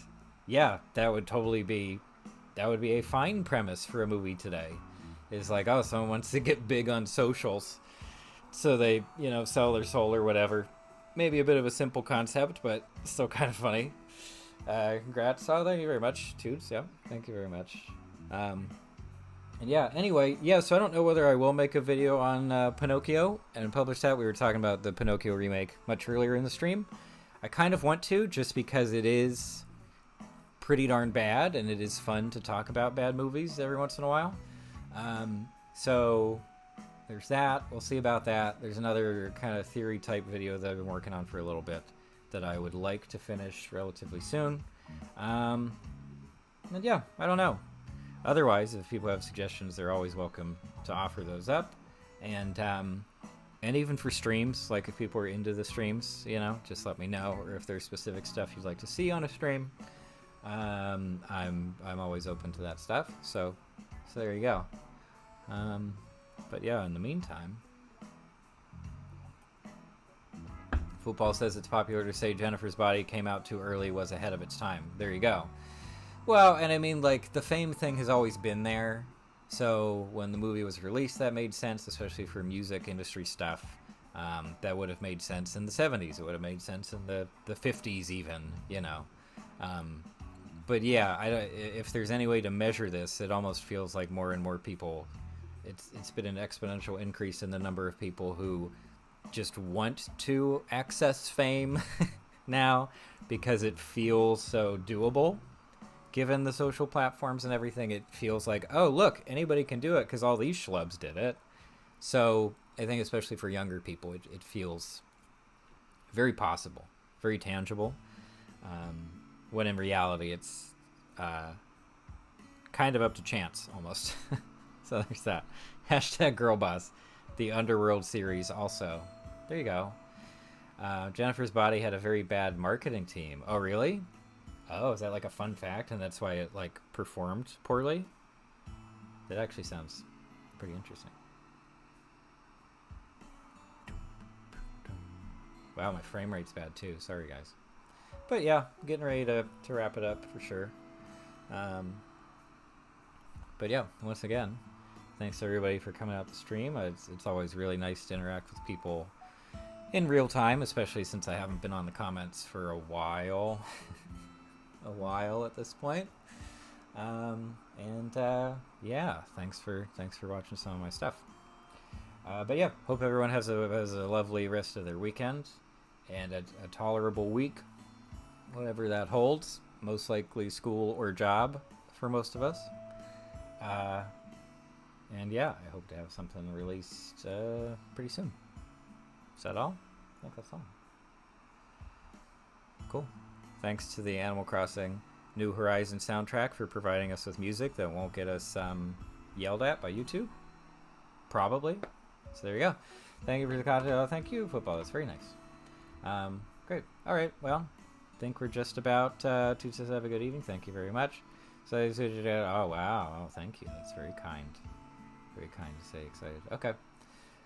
yeah, that would be a fine premise for a movie today. It's like, oh, someone wants to get big on socials, so they, sell their soul or whatever. Maybe a bit of a simple concept, but still kind of funny. Congrats. Oh, thank you very much, Toots. Yeah, thank you very much. And yeah, anyway, so I don't know whether I will make a video on Pinocchio and publish that. We were talking about the Pinocchio remake much earlier in the stream. I kind of want to, just because it is pretty darn bad, and it is fun to talk about bad movies every once in a while. So there's that. We'll see about that. There's another kind of theory type video that I've been working on for a little bit that I would like to finish relatively soon. And yeah, I don't know. Otherwise, if people have suggestions, they're always welcome to offer those up. And even for streams, like if people are into the streams, just let me know. Or if there's specific stuff you'd like to see on a stream, I'm always open to that stuff. So there you go. But yeah, in the meantime, Football says it's popular to say Jennifer's Body came out too early, was ahead of its time. There you go. Well, and I mean, like, the fame thing has always been there. So when the movie was released, that made sense, especially for music industry stuff. That would have made sense in the 70s. It would have made sense in the 50s even, But yeah, if there's any way to measure this, it almost feels like more and more people... It's been an exponential increase in the number of people who just want to access fame now because it feels so doable. Given the social platforms and everything, it feels like, oh, look, anybody can do it because all these schlubs did it. So I think especially for younger people, it feels very possible, very tangible, when in reality it's kind of up to chance almost. So there's that. Hashtag girlboss. The Underworld series also. There you go. Jennifer's Body had a very bad marketing team. Oh, really? Oh, is that like a fun fact and that's why it like performed poorly? That actually sounds pretty interesting. Wow, my frame rate's bad too. Sorry, guys. But yeah, I'm getting ready to wrap it up for sure. But yeah, once again, thanks to everybody for coming out the stream. It's always really nice to interact with people in real time, especially since I haven't been on the comments for a while. A while at this point. Yeah, thanks for watching some of my stuff. But yeah, hope everyone has a lovely rest of their weekend and a tolerable week, whatever that holds. Most likely school or job for most of us. And yeah, I hope to have something released pretty soon. Is that all? I think that's all. Cool. Thanks to the Animal Crossing New Horizons soundtrack for providing us with music that won't get us yelled at by YouTube. Probably. So there you go. Thank you for the content. Oh, thank you, Football. That's very nice. Great. All right. Well, I think we're just about to just have a good evening. Thank you very much. So, oh, wow. Oh, thank you. That's very kind. Very kind to say excited. Okay.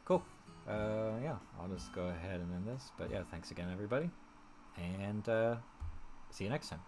Cool. Yeah, I'll just go ahead and end this. But yeah, thanks again, everybody. And see you next time.